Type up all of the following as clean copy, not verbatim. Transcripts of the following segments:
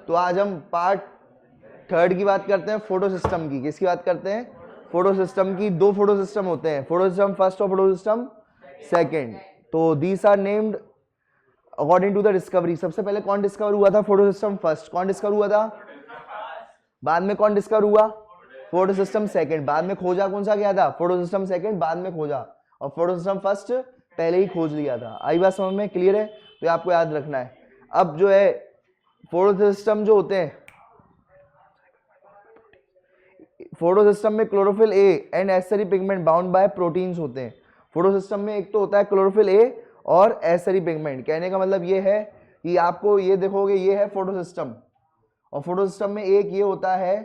तो आज हम पार्ट थर्ड की बात करते हैं, फोटो सिस्टम की। किसकी बात करते हैं? फोटो सिस्टम की। दो फोटो सिस्टम होते हैं, फोटो सिस्टम फर्स्ट और फोटो सिस्टम सेकेंड। तो these are named according to the discovery. सबसे पहले कौन डिस्कवर हुआ था? Photosystem first. कौन डिस्कवर हुआ था? बाद में कौन डिस्कवर हुआ? Photosystem second. बाद में खोजा कौन सा गया था? फोटो सिस्टम सेकेंड बाद में खोजा, और फोटो सिस्टम फर्स्ट पहले ही खोज लिया था। आई बात समझ में? क्लियर है? तो आपको याद रखना है। अब जो है फोटो सिस्टम जो होते हैं, फोटो सिस्टम में chlorophyll A and accessory pigment bound by proteins होते हैं। फोटो सिस्टम में एक तो होता है क्लोरोफिल ए और एसेरी पिगमेंट। कहने का मतलब ये है कि आपको ये देखोगे, ये है फोटो सिस्टम, और फोटो सिस्टम में एक ये होता है,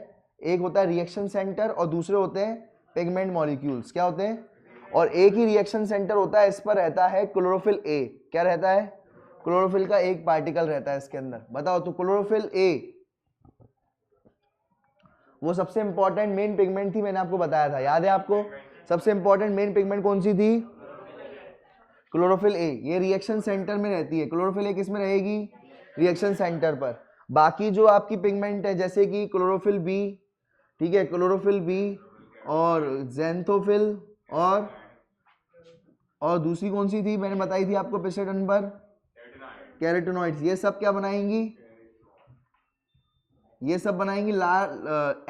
एक होता है रिएक्शन सेंटर और दूसरे होते हैं पिगमेंट मॉलिक्यूल्स। क्या होते हैं? और एक ही रिएक्शन सेंटर होता है, इस पर रहता है क्लोरोफिल ए। क्या रहता है? क्लोरोफिल का एक पार्टिकल रहता है इसके अंदर। बताओ तो क्लोरोफिल ए वो सबसे इंपॉर्टेंट मेन पिगमेंट थी, मैंने आपको बताया था, याद है आपको? सबसे इंपॉर्टेंट मेन पिगमेंट कौन सी थी? Chlorophyll A. ये रिएक्शन सेंटर में रहती है। क्लोरोफिल ए किस में रहेगी? रिएक्शन सेंटर पर। बाकी जो आपकी पिगमेंट है जैसे कि क्लोरोफिल बी, ठीक है, क्लोरोफिल बी और ज़ैंथोफिल और दूसरी कौन सी थी मैंने बताई थी आपको पिछले टर्न पर? कैरोटिनॉइड्स। ये सब क्या बनाएंगी? ये सब बनाएंगी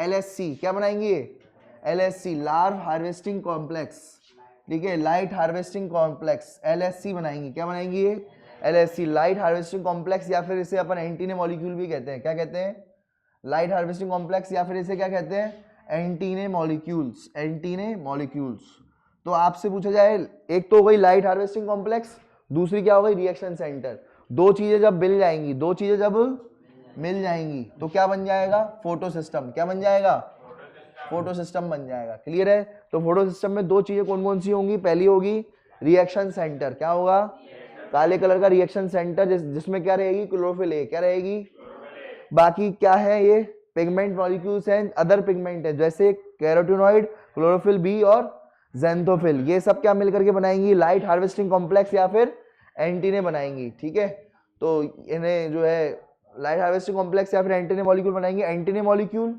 LHC। क्या बनाएंगी ये? LHC, light harvesting complex. ठीक है, लाइट हार्वेस्टिंग कॉम्प्लेक्स, LHC बनाएंगी। क्या बनाएंगी ये? LHC, लाइट हार्वेस्टिंग कॉम्प्लेक्स, या फिर इसे अपन एंटीने मॉलिक्यूल भी कहते हैं। क्या कहते हैं? लाइट हार्वेस्टिंग कॉम्प्लेक्स, या फिर इसे क्या कहते हैं? Antennae molecules. Antennae molecules. तो आपसे पूछा जाए, एक तो हो गई लाइट हार्वेस्टिंग कॉम्प्लेक्स, दूसरी क्या हो गई? Reaction centre. दो चीजें जब मिल जाएंगी, दो चीजें जब मिल जाएंगी तो क्या बन जाएगा? Photo system. क्या बन जाएगा? फोटो सिस्टम बन जाएगा। क्लियर है? तो फोटो सिस्टम में दो चीजें कौन कौन सी होंगी? पहली होगी रिएक्शन सेंटर। क्या होगा? काले कलर का रिएक्शन सेंटर, जिसमें क्या रहेगी? Chlorophyll A. क्या रहेगी? बाकी क्या है? ये पिगमेंट मॉलिक्यूल्स हैं, अदर पिगमेंट है जैसे कैरोटिनॉइड, क्लोरोफिल बी और ज़ैंथोफिल। ये सब क्या मिलकर के बनाएंगी? लाइट हार्वेस्टिंग कॉम्प्लेक्स या फिर एंटीने बनाएंगी। ठीक है, तो इन्हें जो है लाइट हार्वेस्टिंग कॉम्प्लेक्स या फिर एंटीने मॉलिक्यूल बनाएंगे। एंटीने मॉलिक्यूल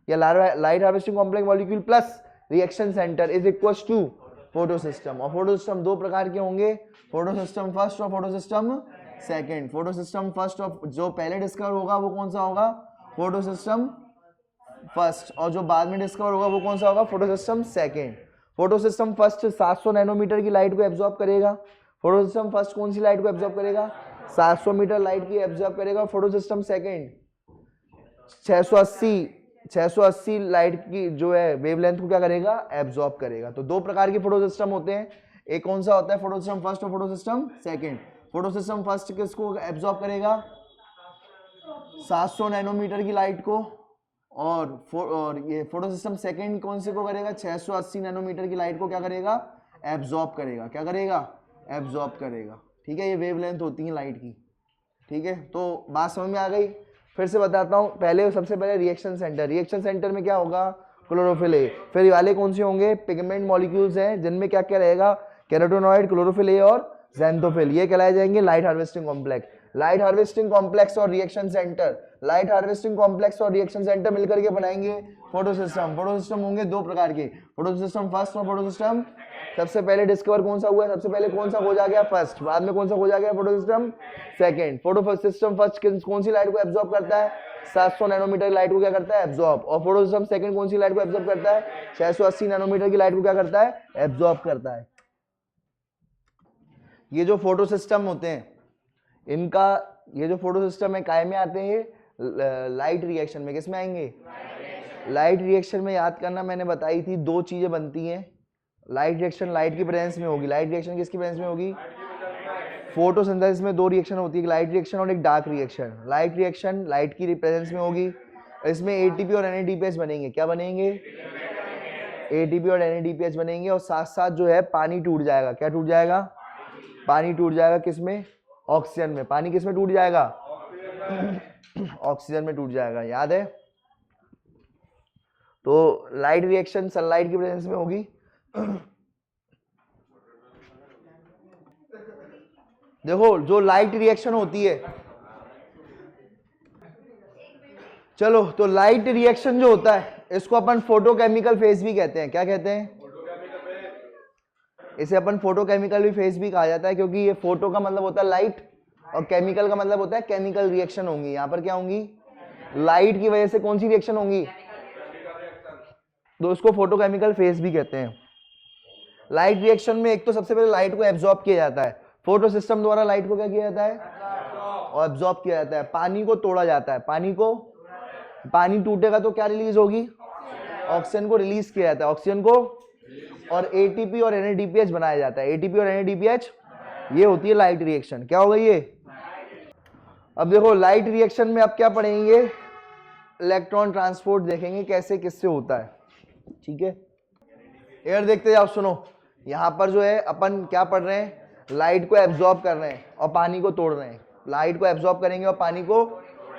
या light harvesting complex molecule plus reaction centre is equals to photosystem. और फोटो सिस्टम दो प्रकार के होंगे, फोटो सिस्टम फर्स्ट और photosystem second. Photosystem first और जो पहले डिस्कवर होगा वो कौन सा होगा? फोटो सिस्टम फर्स्ट, और जो बाद में डिस्कवर होगा वो कौन सा होगा? Photosystem second. Photosystem first 700 nanometre की लाइट को एब्जॉर्ब करेगा। फोटो सिस्टम फर्स्ट कौन सी लाइट को एब्जॉर्ब करेगा? 700 मीटर लाइट की एब्जॉर्ब करेगा। फोटो सिस्टम सेकेंड 680 लाइट की जो है वेवलेंथ को क्या करेगा? एब्जॉर्ब करेगा। तो दो प्रकार के फोटो सिस्टम होते हैं, एक कौन सा होता है? फोटो सिस्टम फर्स्ट और photosystem second. Photosystem first किसको एब्जॉर्ब करेगा? 700 नैनोमीटर की लाइट को, और ये फोटो सिस्टम सेकेंड कौन से को करेगा? 680 नैनोमीटर की लाइट को क्या करेगा? एब्जॉर्ब करेगा। क्या करेगा? एब्जॉर्ब करेगा। ठीक है, ये वेवलेंथ होती है लाइट की। ठीक है, तो बात समझ में आ गई? फिर से बताता हूँ। पहले सबसे पहले रिएक्शन सेंटर। रिएक्शन सेंटर में क्या होगा? Chlorophyll A. फिर वाले कौन से होंगे? पिगमेंट मॉलिक्यूल्स हैं, जिनमें क्या क्या रहेगा? कैरोटिनॉइड, क्लोरोफिल ए और ज़ैंथोफिल। ये कहलाए जाएंगे light harvesting complex. Light harvesting complex और reaction centre, light harvesting complex और रिएक्शन सेंटर मिलकर के बनाएंगे फोटो सिस्टम। फोटो सिस्टम होंगे दो प्रकार के, फोटो सिस्टम फर्स्ट और फोटो सिस्टम। सबसे पहले डिस्कवर कौन सा हुआ? सबसे पहले कौन सा खोजा गया? फर्स्ट। बाद में कौन सा खोजा गया? Photo system second. Photosystem first कौन सी लाइट को एब्जॉर्ब करता है? 700 नैनोमीटर की लाइट को क्या करता है? एब्जॉर्ब। और फोटो सिस्टम सेकेंड कौन सी लाइट को एब्जॉर्ब करता है? 680 नैनोमीटर की लाइट को क्या करता है? एब्जॉर्ब करता है। ये जो फोटो सिस्टम होते हैं, इनका ये जो फोटो सिस्टम है काय में आते हैं? लाइट रिएक्शन में। किस में आएंगे? लाइट रिएक्शन में। याद करना, मैंने बताई थी दो चीजें बनती हैं लाइट रिएक्शन, लाइट की प्रेजेंस में होगी। लाइट रिएक्शन किसकी प्रेजेंस में होगी? फोटोसिंथेसिस में दो रिएक्शन होती है, लाइट रिएक्शन और एक dark reaction. Light reaction light की प्रेजेंस में होगी, इसमें एटीपी और एनएडीपीएच बनेंगे। क्या बनेंगे? एटीपी और एनएडीपीएच बनेंगे, और साथ साथ जो है पानी टूट जाएगा। क्या टूट जाएगा? पानी टूट जाएगा। किसमें? ऑक्सीजन में। पानी किसमें टूट जाएगा? ऑक्सीजन में टूट जाएगा। याद है? तो लाइट रिएक्शन सनलाइट की प्रेजेंस में होगी। देखो, जो लाइट रिएक्शन होती है, चलो, तो लाइट रिएक्शन जो होता है इसको अपन फोटोकेमिकल फेज भी कहते हैं। क्या कहते हैं? इसे अपन फोटोकेमिकल भी फेज भी कहा जाता है, क्योंकि ये फोटो का मतलब होता है लाइट और केमिकल का मतलब होता है केमिकल रिएक्शन होंगी। यहाँ पर क्या होंगी? लाइट की वजह से कौन सी रिएक्शन होंगी? तो उसको फोटोकेमिकल फेज भी कहते हैं। लाइट रिएक्शन में एक तो सबसे पहले लाइट को एब्जॉर्ब किया जाता है, फोटो सिस्टम द्वारा लाइट को क्या किया जाता है? और एब्जॉर्ब किया जाता है। पानी को तोड़ा जाता है, पानी टूटेगा तो क्या रिलीज होगी? ऑक्सीजन को रिलीज किया जाता है, ऑक्सीजन को, और एटीपी और एनएडीपीएच बनाया जाता है। एटीपी और एनएडीपीएच, ये होती है लाइट रिएक्शन। क्या होगा ये? अब देखो लाइट रिएक्शन में आप क्या पढ़ेंगे? इलेक्ट्रॉन ट्रांसपोर्ट देखेंगे कैसे किससे होता है। ठीक है, एयर देखते जाओ। सुनो, यहाँ पर जो है अपन क्या पढ़ रहे हैं? लाइट को एब्जॉर्ब कर रहे हैं और पानी को तोड़ रहे हैं। लाइट को एब्जॉर्ब करेंगे और पानी को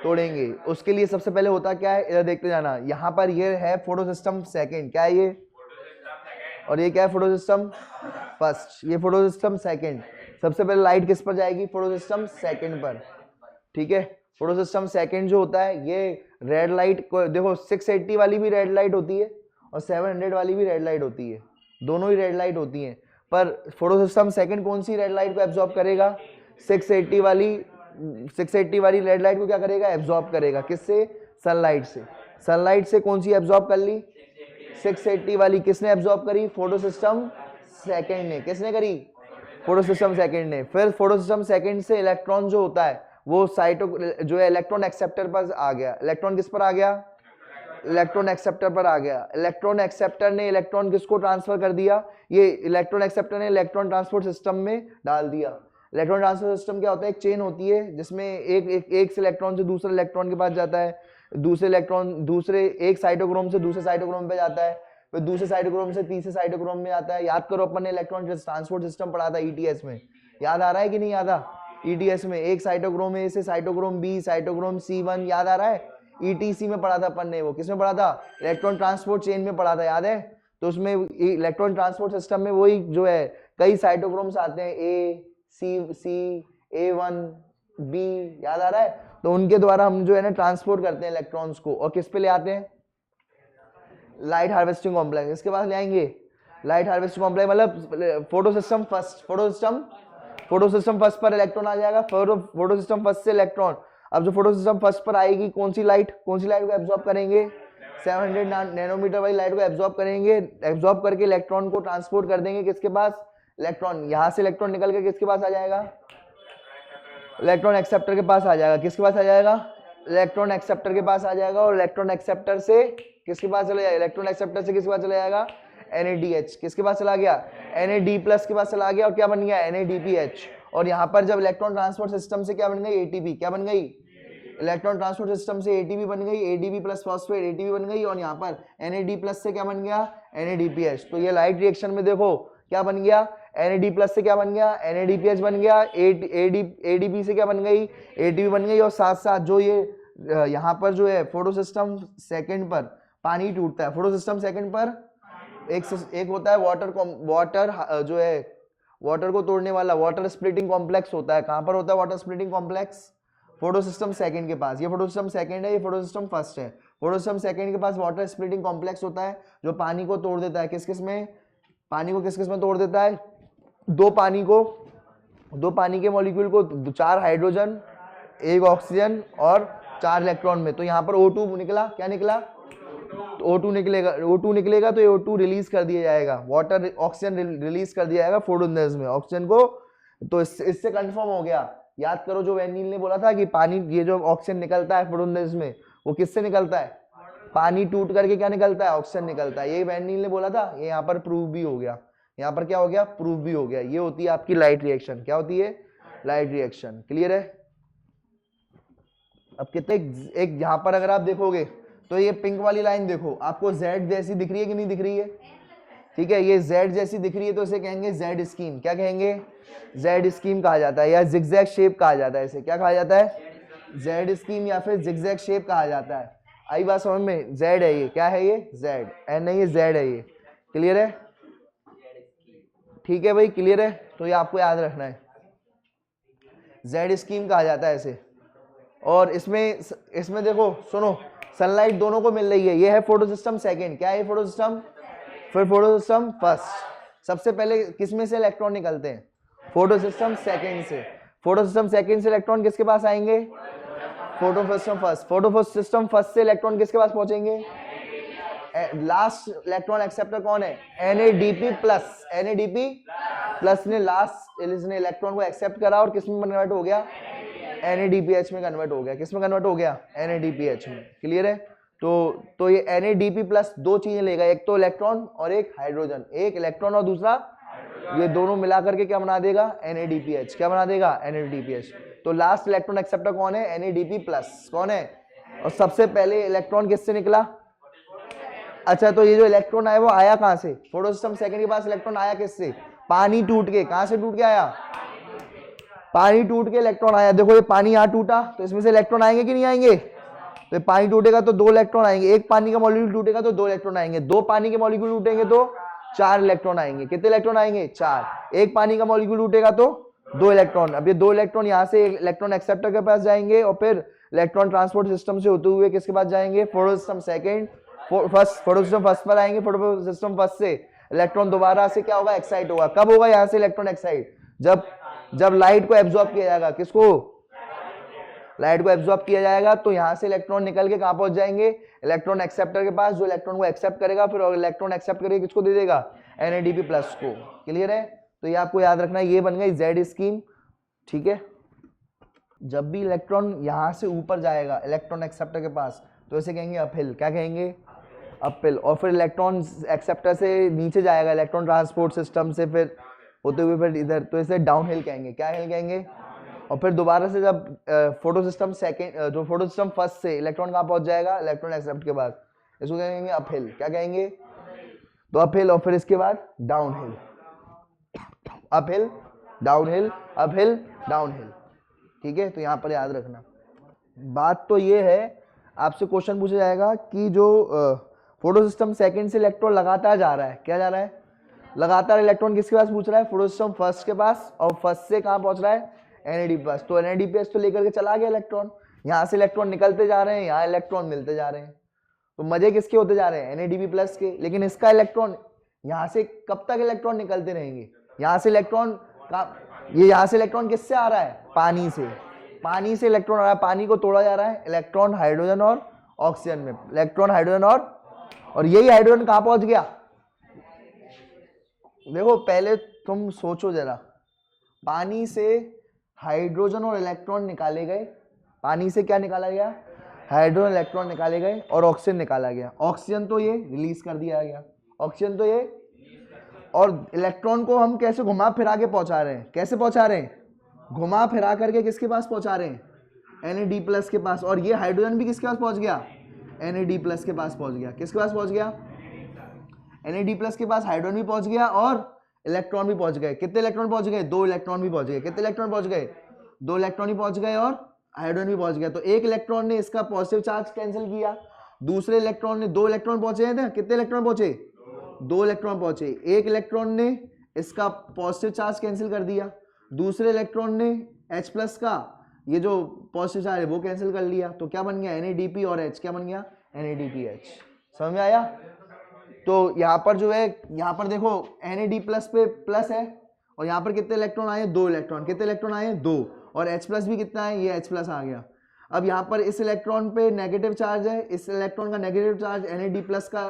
तोड़ेंगे। उसके लिए सबसे पहले होता क्या है, इधर देखते जाना। यहाँ पर ये है फोटो सिस्टम सेकेंड। क्या है ये? और ये क्या है? Photo system first. ये फोटो सिस्टम सेकेंड। सबसे पहले लाइट किस पर जाएगी? फोटो सिस्टम सेकेंड पर। ठीक है, फोटो सिस्टम सेकेंड जो होता है, ये रेड लाइट को देखो, 680 वाली भी रेड लाइट होती है और 700 वाली भी रेड लाइट होती है, दोनों ही रेड लाइट होती हैं। पर फोटो सिस्टम सेकेंड कौन सी रेड लाइट को एब्जॉर्ब करेगा? 680 वाली रेड लाइट को क्या करेगा? एब्जॉर्ब करेगा। किससे? सनलाइट से। सनलाइट से कौन सी एब्जॉर्ब कर ली? 680 वाली। किसने एब्जॉर्ब करी? फोटो सिस्टम सेकेंड ने। किसने करी? फोटो सिस्टम सेकेंड ने। फिर फोटो सिस्टम सेकेंड से इलेक्ट्रॉन जो होता है वो जो है इलेक्ट्रॉन एक्सेप्टर पर आ गया। इलेक्ट्रॉन किस पर आ गया? इलेक्ट्रॉन एक्सेप्टर पर आ गया। इलेक्ट्रॉन एक्सेप्टर ने इलेक्ट्रॉन किसको ट्रांसफर कर दिया? ये इलेक्ट्रॉन एक्सेप्टर ने इलेक्ट्रॉन ट्रांसपोर्ट सिस्टम में डाल दिया। इलेक्ट्रॉन ट्रांसफर सिस्टम क्या होता है? एक चेन होती है जिसमें एक से इलेक्ट्रॉन से दूसरे इलेक्ट्रॉन के पास जाता है, दूसरे एक साइटोक्रोम से दूसरे साइटोक्रोम पे जाता है, फिर दूसरे साइटोक्रोम से तीसरे साइटोक्रोम में जाता है। याद करो, अपन ने इलेक्ट्रॉन ट्रांसपोर्ट सिस्टम पढ़ा था ईटीएस में। याद आ रहा है कि नहीं? याद आ? ईटीएस में एक साइटोक्रोम ए से साइटोक्रोम बी, साइटोक्रोम C1, याद आ रहा है? ईटीसी में पढ़ा था अपन ने। वो किस में पढ़ा था? इलेक्ट्रॉन ट्रांसपोर्ट चेन में पढ़ा था, याद है? तो उसमें इलेक्ट्रॉन ट्रांसपोर्ट सिस्टम में वही जो है कई साइटोक्रोम्स आते हैं, A, C, A1, B, याद आ रहा है? तो उनके द्वारा हम जो है ना ट्रांसपोर्ट करते हैं इलेक्ट्रॉन्स को, और किस पे ले आते हैं? Light harvesting complex. इसके बाद ले आएंगे लाइट हार्वेस्टिंग कॉम्प्लेक्स, मतलब photo system first. Photo system first पर इलेक्ट्रॉन आ जाएगा। फोटो सिस्टम फर्स्ट से इलेक्ट्रॉन। अब जो फोटो सिस्टम फर्स्ट पर आएगी कौन सी लाइट को एब्जॉर्ब करेंगे? 700 नैनोमीटर वाली लाइट को एब्जॉर्ब करेंगे। एब्जॉर्ब करके इलेक्ट्रॉन को ट्रांसपोर्ट कर देंगे किसके पास? इलेक्ट्रॉन। यहाँ से इलेक्ट्रॉन निकल के किसके पास आ जाएगा? इलेक्ट्रॉन एक्सेप्टर के पास आ जाएगा। किसके पास आ जाएगा? इलेक्ट्रॉन एक्सेप्टर के पास आ जाएगा। और इलेक्ट्रॉन एक्सेप्टर से किसके पास चला जाएगा? इलेक्ट्रॉन एक्सेप्टर से किसके पास चला जाएगा? NADH। किसके पास चला गया? NAD+ के पास चला गया। और क्या बन गया? NADPH। और यहाँ पर जब इलेक्ट्रॉन ट्रांसपोर्ट सिस्टम से क्या बन गई? ATP। क्या बन गई? इलेक्ट्रॉन ट्रांसपोर्ट सिस्टम से ATP बन गई, ADP+ फॉस्फेट ATP बन गई। और यहाँ पर NAD+ से क्या बन गया? NADPH। तो ये लाइट रिएक्शन में देखो क्या बन गया? NAD+ से क्या बन गया? NADPH बन गया। ADP से क्या बन गई? ATP बन गई। और साथ साथ जो ये यहाँ पर जो है फोटो सिस्टम सेकेंड पर पानी टूटता है। फोटो सिस्टम सेकेंड पर एक होता है वाटर जो है वाटर को तोड़ने वाला वाटर स्प्लिटिंग कॉम्प्लेक्स होता है। कहाँ पर होता है water splitting complex? Photo system second के पास। ये फोटो सिस्टम सेकेंड है, ये फोटो सिस्टम फर्स्ट है। फोटो सिस्टम सेकेंड के पास वाटर स्प्लिटिंग कॉम्प्लेक्स होता है जो पानी को तोड़ देता है। पानी को किस किस में तोड़ देता है? दो पानी के मॉलिक्यूल को, 4 हाइड्रोजन, 1 ऑक्सीजन और 4 इलेक्ट्रॉन में। तो यहाँ पर O2 निकला। क्या निकला? O2 निकलेगा तो ये O2 रिलीज कर दिया जाएगा, वाटर ऑक्सीजन रिलीज कर दिया जाएगा फोटोसिंथेसिस में ऑक्सीजन को। तो इससे कंफर्म हो गया। याद करो जो वैन नील ने बोला था कि पानी, ये जो ऑक्सीजन निकलता है फोटोसिंथेसिस में वो किससे निकलता है? पानी टूट करके क्या निकलता है? ऑक्सीजन निकलता है। ये वैन नील ने बोला था, ये यहाँ पर प्रूव भी हो गया। यहाँ पर क्या हो गया? प्रूव भी हो गया। ये होती है आपकी लाइट रिएक्शन। क्या होती है? Light reaction. क्लियर है? अब कितने एक यहाँ पर अगर आप देखोगे तो ये पिंक वाली लाइन देखो, आपको Z जैसी दिख रही है कि नहीं दिख रही है? ठीक है, ये Z जैसी दिख रही है तो इसे कहेंगे Z स्कीम। क्या कहेंगे? Z स्कीम कहा जाता है, या जिगजैग शेप कहा जाता है। इसे क्या कहा जाता है? Z स्कीम या फिर जिगजैग शेप कहा जाता है। आई बात समझ में? Z है ये। क्या है ये? Z। N नहीं, ये Z है ये। क्लियर है? ठीक है भाई, क्लियर है? तो ये आपको याद रखना है, Z स्कीम कहा जाता है इसे। और इसमें देखो, सुनो, सनलाइट दोनों को मिल रही है, ये है फोटो सिस्टम सेकेंड, क्या है फोटो सिस्टम, फिर फोटो सिस्टम फर्स्ट। सबसे पहले किस में से इलेक्ट्रॉन निकलते हैं, फोटो सिस्टम सेकेंड से। फोटो सिस्टम सेकेंड से इलेक्ट्रॉन किसके पास आएंगे, photo system first. Photo system first से इलेक्ट्रॉन किसके पास पहुंचेंगे, लास्ट इलेक्ट्रॉन एक्सेप्टर कौन है, NADP प्लस। NADP प्लस ने लास्ट इसने इलेक्ट्रॉन को एक्सेप्ट करा और किस में कन्वर्ट हो गया, NADPH में कन्वर्ट हो गया। किस में कन्वर्ट हो गया, NADPH में। क्लियर है। तो ये NADP प्लस दो चीजें लेगा, एक तो इलेक्ट्रॉन और एक हाइड्रोजन, एक इलेक्ट्रॉन और दूसरा, ये दोनों मिला करके क्या बना देगा, NADPH। क्या बना देगा, NADPH। तो लास्ट इलेक्ट्रॉन एक्सेप्टर कौन है, NADP प्लस कौन है, और सबसे पहले इलेक्ट्रॉन किससे निकला, अच्छा तो ये जो इलेक्ट्रॉन आया वो आया कहां से, फोटो सिस्टम सेकंड के पास इलेक्ट्रॉन आया किससे, पानी टूट के। कहां से टूट के आया, पानी टूट के इलेक्ट्रॉन आया। देखो ये पानी यहाँ टूटा तो इसमें से इलेक्ट्रॉन आएंगे कि नहीं आएंगे, तो पानी टूटेगा तो दो इलेक्ट्रॉन आएंगे, एक पानी का मॉलिक्यूल टूटेगा तो दो इलेक्ट्रॉन आएंगे, दो पानी के मॉलिक्यूल टूटेंगे तो चार इलेक्ट्रॉन आएंगे। कितने इलेक्ट्रॉन आएंगे, चार। एक पानी का मॉलिक्यूल टूटेगा तो दो इलेक्ट्रॉन। अब ये दो इलेक्ट्रॉन यहाँ से इलेक्ट्रॉन एक्सेप्टर के पास जाएंगे और फिर इलेक्ट्रॉन ट्रांसपोर्ट सिस्टम से होते हुए किसके पास जाएंगे, photo system second first, photo system first पर आएंगे। फोटो सिस्टम फर्स्ट से इलेक्ट्रॉन दोबारा से क्या होगा, एक्साइट होगा। कब होगा यहाँ से इलेक्ट्रॉन एक्साइट, जब लाइट को एब्जॉर्ब किया जाएगा। किसको, लाइट को एब्जॉर्ब किया जाएगा। तो यहाँ से इलेक्ट्रॉन निकल के कहां पहुंच जाएंगे, इलेक्ट्रॉन एक्सेप्टर के पास, जो इलेक्ट्रॉन को एक्सेप्ट करेगा, फिर इलेक्ट्रॉन एक्सेप्ट करके किसको दे देगा, NADP प्लस को। क्लियर है। तो ये आपको याद रखना है, ये बन गई Z स्कीम। ठीक है, जब भी इलेक्ट्रॉन यहां से ऊपर जाएगा इलेक्ट्रॉन एक्सेप्टर के पास तो इसे कहेंगे अपहिल। क्या कहेंगे, अपहिल। और फिर इलेक्ट्रॉन एक्सेप्टर से नीचे जाएगा इलेक्ट्रॉन ट्रांसपोर्ट सिस्टम से फिर होते हुए फिर इधर, तो इसे डाउनहिल कहेंगे। क्या हिल कहेंगे। और फिर दोबारा से जब फोटो सिस्टम सेकंड, जो फोटो सिस्टम फर्स्ट से इलेक्ट्रॉन कहाँ पहुंच जाएगा, इलेक्ट्रॉन एक्सेप्ट के बाद, इसको कहेंगे अपहिल। क्या कहेंगे, तो अपहिल। और फिर इसके बाद downhill, uphill downhill, uphill downhill. ठीक है, तो यहाँ पर याद रखना बात तो ये है। आपसे क्वेश्चन पूछा जाएगा कि जो फोटो सिस्टम सेकंड से इलेक्ट्रॉन लगातार जा रहा है, क्या जा रहा है, लगातार इलेक्ट्रॉन किसके पास पूछ रहा है, फोटो सिस्टम फर्स्ट के पास, और फर्स्ट से कहाँ पहुंच रहा है, NADP पास। तो NADPH तो लेकर के चला गया इलेक्ट्रॉन, यहाँ से इलेक्ट्रॉन निकलते जा रहे हैं, यहाँ इलेक्ट्रॉन मिलते जा रहे हैं। तो मजे किसके होते जा रहे हैं, NADP प्लस के। लेकिन इसका इलेक्ट्रॉन यहाँ से कब तक इलेक्ट्रॉन निकलते रहेंगे, यहाँ से इलेक्ट्रॉन का, ये यहाँ से इलेक्ट्रॉन किससे आ रहा है, पानी से। पानी से इलेक्ट्रॉन आ रहा है, पानी को तोड़ा जा रहा है इलेक्ट्रॉन हाइड्रोजन और ऑक्सीजन में, इलेक्ट्रॉन हाइड्रोजन और यही हाइड्रोजन कहाँ पहुंच गया। देखो पहले तुम सोचो जरा, पानी से हाइड्रोजन और इलेक्ट्रॉन निकाले गए, पानी से क्या निकाला गया, हाइड्रोजन इलेक्ट्रॉन निकाले गए और ऑक्सीजन निकाला गया। ऑक्सीजन तो ये रिलीज कर दिया गया, ऑक्सीजन तो ये, और इलेक्ट्रॉन को हम कैसे घुमा फिरा के पहुंचा रहे हैं, कैसे पहुंचा रहे हैं, घुमा फिरा करके किसके पास पहुंचा रहे हैं, NAD प्लस के पास। और ये हाइड्रोजन भी किसके पास पहुंच गया, NAD प्लस के पास पहुंच गया। किसके पास पहुंच गया, NAD प्लस के पास हाइड्रोजन भी पहुंच गया और इलेक्ट्रॉन भी पहुंच गए। कितने इलेक्ट्रॉन पहुंच गए, दो इलेक्ट्रॉन भी पहुंच गए। कितने इलेक्ट्रॉन पहुंच गए, दो इलेक्ट्रॉन ही पहुंच गए और हाइड्रोजन भी पहुंच गया। तो एक इलेक्ट्रॉन ने इसका पॉजिटिव चार्ज कैंसिल किया, दूसरे इलेक्ट्रॉन ने, दो इलेक्ट्रॉन पहुंचे थे, कितने इलेक्ट्रॉन पहुंचे, दो इलेक्ट्रॉन पहुंचे। एक इलेक्ट्रॉन ने इसका पॉजिटिव चार्ज कैंसिल कर दिया, दूसरे इलेक्ट्रॉन ने H प्लस का ये जो पॉजिटिव चार्ज है वो कैंसिल कर लिया। तो क्या बन गया, NADP और H, क्या बन गया, NADPH। समझ में आया। तो यहाँ पर जो है, यहाँ पर देखो NAD प्लस पे प्लस है और यहाँ पर कितने इलेक्ट्रॉन आए, दो इलेक्ट्रॉन। कितने इलेक्ट्रॉन आए, दो। और H प्लस भी कितना है, ये H प्लस आ गया। अब यहाँ पर इस इलेक्ट्रॉन पे नेगेटिव चार्ज है, इस इलेक्ट्रॉन का नेगेटिव चार्ज NAD प्लस का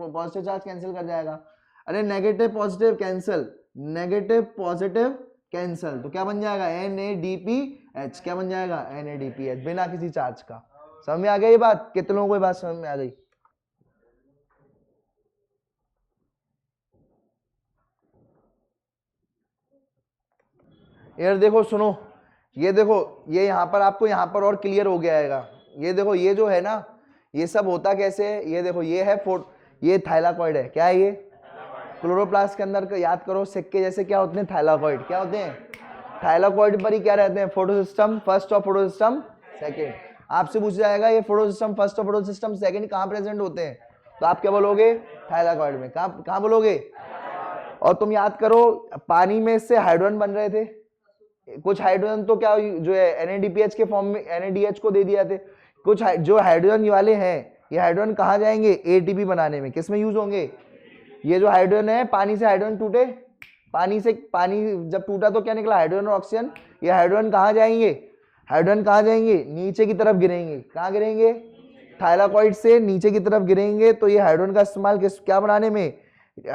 पॉजिटिव चार्ज कैंसिल कर जाएगा। अरे negative positive cancel, negative positive cancel, तो क्या बन जाएगा, NADPH। क्या बन जाएगा, NADPH, बिना किसी चार्ज का। समझ में आ गई ये बात, कितने लोगों को ये बात समझ में आ गई। यार देखो सुनो, ये देखो, ये यहाँ पर आपको यहाँ पर और क्लियर हो गया है। ये देखो, ये जो है ना, ये सब होता कैसे है, ये देखो, ये है ये थाइलाकॉइड है। क्या है ये, क्लोरोप्लास्ट के अंदर याद करो सिक्के जैसे क्या होते हैं, थाइलाकॉइड। क्या होते हैं, थाइलाकॉइड पर ही क्या रहते हैं, फोटो सिस्टम फर्स्ट और फोटो सिस्टम सेकेंड। आपसे पूछा जाएगा ये फोटो सिस्टम फर्स्ट और फोटो सिस्टम सेकेंड कहाँ प्रेजेंट होते हैं, तो आप क्या बोलोगे, थाइलाकॉइड में। कहाँ बोलोगे। और तुम याद करो, पानी में इससे हाइड्रोजन बन रहे थे, कुछ हाइड्रोजन तो क्या जो है NADPH के फॉर्म में NADH को दे दिया थे, कुछ जो हाइड्रोजन वाले हैं, ये हाइड्रोजन कहाँ जाएंगे, एटीपी बनाने में, किस में यूज होंगे, ये जो हाइड्रोजन है, पानी से हाइड्रोजन टूटे, पानी जब टूटा तो क्या निकला, हाइड्रोजन और ऑक्सीजन, ये हाइड्रोजन कहाँ जाएंगे, हाइड्रोजन कहाँ जाएंगे, नीचे की तरफ गिरेंगे, कहाँ गिरेंगे, थाइलाकॉइड से नीचे की तरफ गिरेंगे। तो ये हाइड्रोजन का इस्तेमाल क्या बनाने में,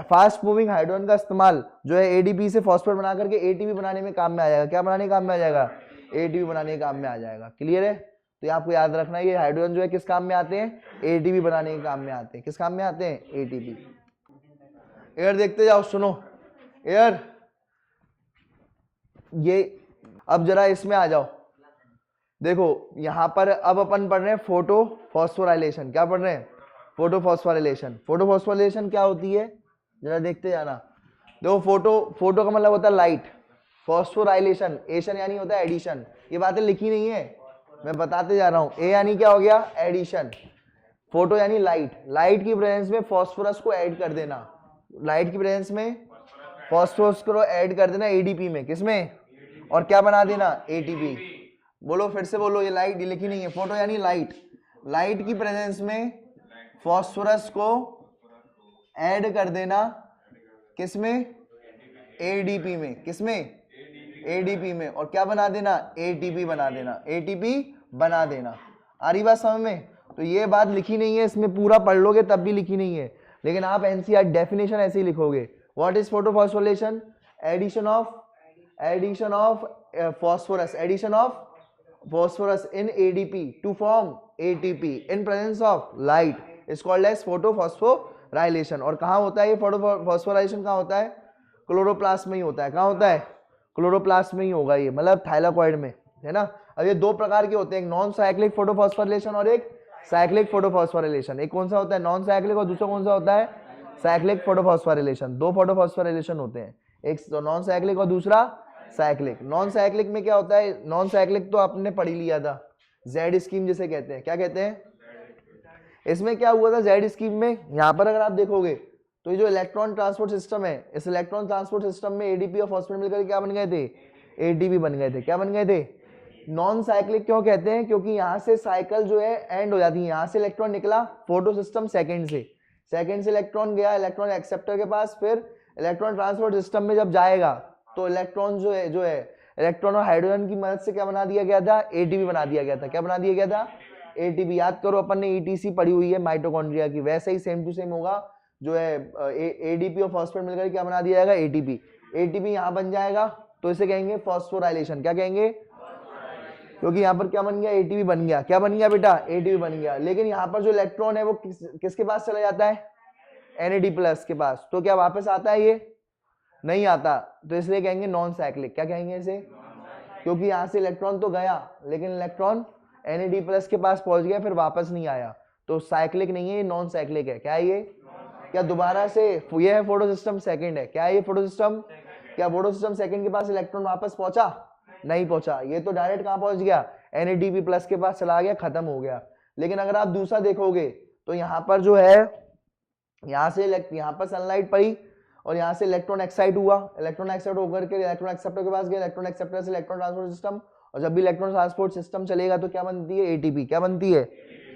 फास्ट मूविंग हाइड्रोजन का इस्तेमाल जो है एडीपी से फॉस्फेट बना करके एटीपी बनाने में काम में आ जाएगा। क्या बनाने के काम में आ जाएगा, एटीपी बनाने के काम में आ जाएगा। क्लियर है? तो ये आपको याद रखना है, ये हाइड्रोजन जो है किस काम में आते हैं, एटीपी बनाने के काम में आते हैं। किस काम में आते हैं, एटीपी। एयर देखते जाओ, सुनो एयर, ये अब जरा इसमें आ जाओ, देखो यहां पर अब अपन पढ़ रहे हैं फोटो फॉस्फोराइलेशन। क्या पढ़ रहे हैं, फोटो फॉस्फोराइलेशन। फोटो फॉस्फोराइलेशन क्या होती है, जरा देखते जाना। देखो फोटो का मतलब होता है लाइट, फॉस्फोराइलेशन, एशन यानी होता है एडिशन। ये बातें लिखी नहीं है, मैं बताते जा रहा हूं। ए यानी क्या हो गया, एडिशन। फोटो यानी लाइट, लाइट की प्रेजेंस में फॉस्फोरस को ऐड कर देना, लाइट की प्रेजेंस में फॉस्फोरस को ऐड कर देना एडीपी में, किसमें, और क्या बना देना, एटीपी। बोलो फिर से बोलो, ये लाइट लिखी नहीं है। फोटो यानी लाइट, लाइट की प्रेजेंस में फॉस्फोरस को ऐड कर देना, किसमें, एडीपी में, किसमें, एडीपी में, और क्या बना देना, एटीपी बना देना, एटीपी बना देना। आ रही बात समझ में? तो ये बात लिखी नहीं है इसमें, पूरा पढ़ लोगे तब भी लिखी नहीं है, लेकिन आप एनसीईआर डेफिनेशन ऐसे ही लिखोगे। What is photophosphorylation, addition of phosphorus, addition of phosphorus in ADP to form ATP in presence of light is called as photophosphorylation। और कहाँ होता है ये photophosphorylation, कहाँ होता है, क्लोरोप्लास्ट में ही होता है। कहाँ होता है, क्लोरोप्लास्ट में ही होगा ये, मतलब थाइलाकॉइड में, है ना। अब ये दो प्रकार के होते हैं, एक नॉन साइक्लिक फोटोफॉस्फोरिलेशन और एक साइक्लिक फोटोफॉस्फोरिलेशन। एक कौन सा होता है, नॉन साइक्लिक, और दूसरा कौन सा होता है, साइक्लिक फोटोफॉस्फोरिलेशन। दो फोटोफॉस्फोरिलेशन होते हैं, एक नॉन साइक्लिक और दूसरा साइक्लिक। नॉन साइक्लिक में क्या होता है, नॉन साइक्लिक तो आपने पढ़ ही लिया था, जेड स्कीम जिसे कहते हैं। क्या कहते हैं, इसमें क्या हुआ था जेड स्कीम में, यहां पर अगर आप देखोगे तो ये जो इलेक्ट्रॉन ट्रांसपोर्ट सिस्टम है, इस इलेक्ट्रॉन ट्रांसपोर्ट सिस्टम में एडीपी और फॉस्फेट मिलकर क्या बन गए थे, एटीपी बन गए थे। क्या बन गए थे, नॉन साइक्लिक क्यों कहते हैं, क्योंकि यहाँ से साइकिल जो है एंड हो जाती है। यहाँ से इलेक्ट्रॉन निकला फोटो सिस्टम सेकेंड से इलेक्ट्रॉन गया इलेक्ट्रॉन एक्सेप्टर के पास, फिर इलेक्ट्रॉन ट्रांसपोर्ट सिस्टम में जब जाएगा तो इलेक्ट्रॉन जो है इलेक्ट्रॉन और हाइड्रोजन की मदद से क्या बना दिया गया था, एटीपी बना दिया गया था। क्या बना दिया गया था, एटीपी। याद करो अपन ने ईटीसी पढ़ी हुई है माइटोकॉन्ड्रिया की, वैसे ही सेम टू सेम होगा, जो है एडीपी और फॉस्फेट मिलकर क्या बना दिया जाएगा, एटीपी। एटीपी यहाँ बन जाएगा तो इसे कहेंगे फॉस्फोराइलेशन। क्या कहेंगे, क्योंकि यहाँ पर क्या बन गया, एटीपी बन गया। क्या बन गया बेटा, एटीपी बन गया। लेकिन यहाँ पर जो इलेक्ट्रॉन है वो किसके पास चला जाता है, NAD+ के पास। तो क्या वापस आता है, ये नहीं आता, तो इसलिए कहेंगे नॉन साइक्लिक। क्या कहेंगे इसे, क्योंकि यहाँ से इलेक्ट्रॉन तो गया लेकिन इलेक्ट्रॉन NAD+ के पास पहुंच गया, फिर वापस नहीं आया, तो साइक्लिक नहीं है, ये नॉन साइक्लिक है। क्या है ये, क्या दोबारा से ये है फोटो सिस्टम सेकंड है। क्या है ये फोटो सिस्टम, क्या फोटो सिस्टम सेकंड के पास इलेक्ट्रॉन वापस पहुंचा, नहीं पहुंचा, ये तो डायरेक्ट कहां पहुंच गया, NADP+ के पास चला गया, खत्म हो गया। लेकिन अगर आप दूसरा देखोगे तो यहाँ पर जो है, यहाँ पर सनलाइट पड़ी और यहाँ से इलेक्ट्रॉन एक्साइट हुआ, इलेक्ट्रॉन एक्साइट होकर के इलेक्ट्रॉन एक्सेप्टर के पास गया, इलेक्ट्रॉन एक्सेप्टर से इलेक्ट्रॉन ट्रांसपोर्ट सिस्टम, और जब भी इलेक्ट्रॉन ट्रांसपोर्ट सिस्टम चलेगा तो क्या बनती है, एटीपी। क्या बनती है,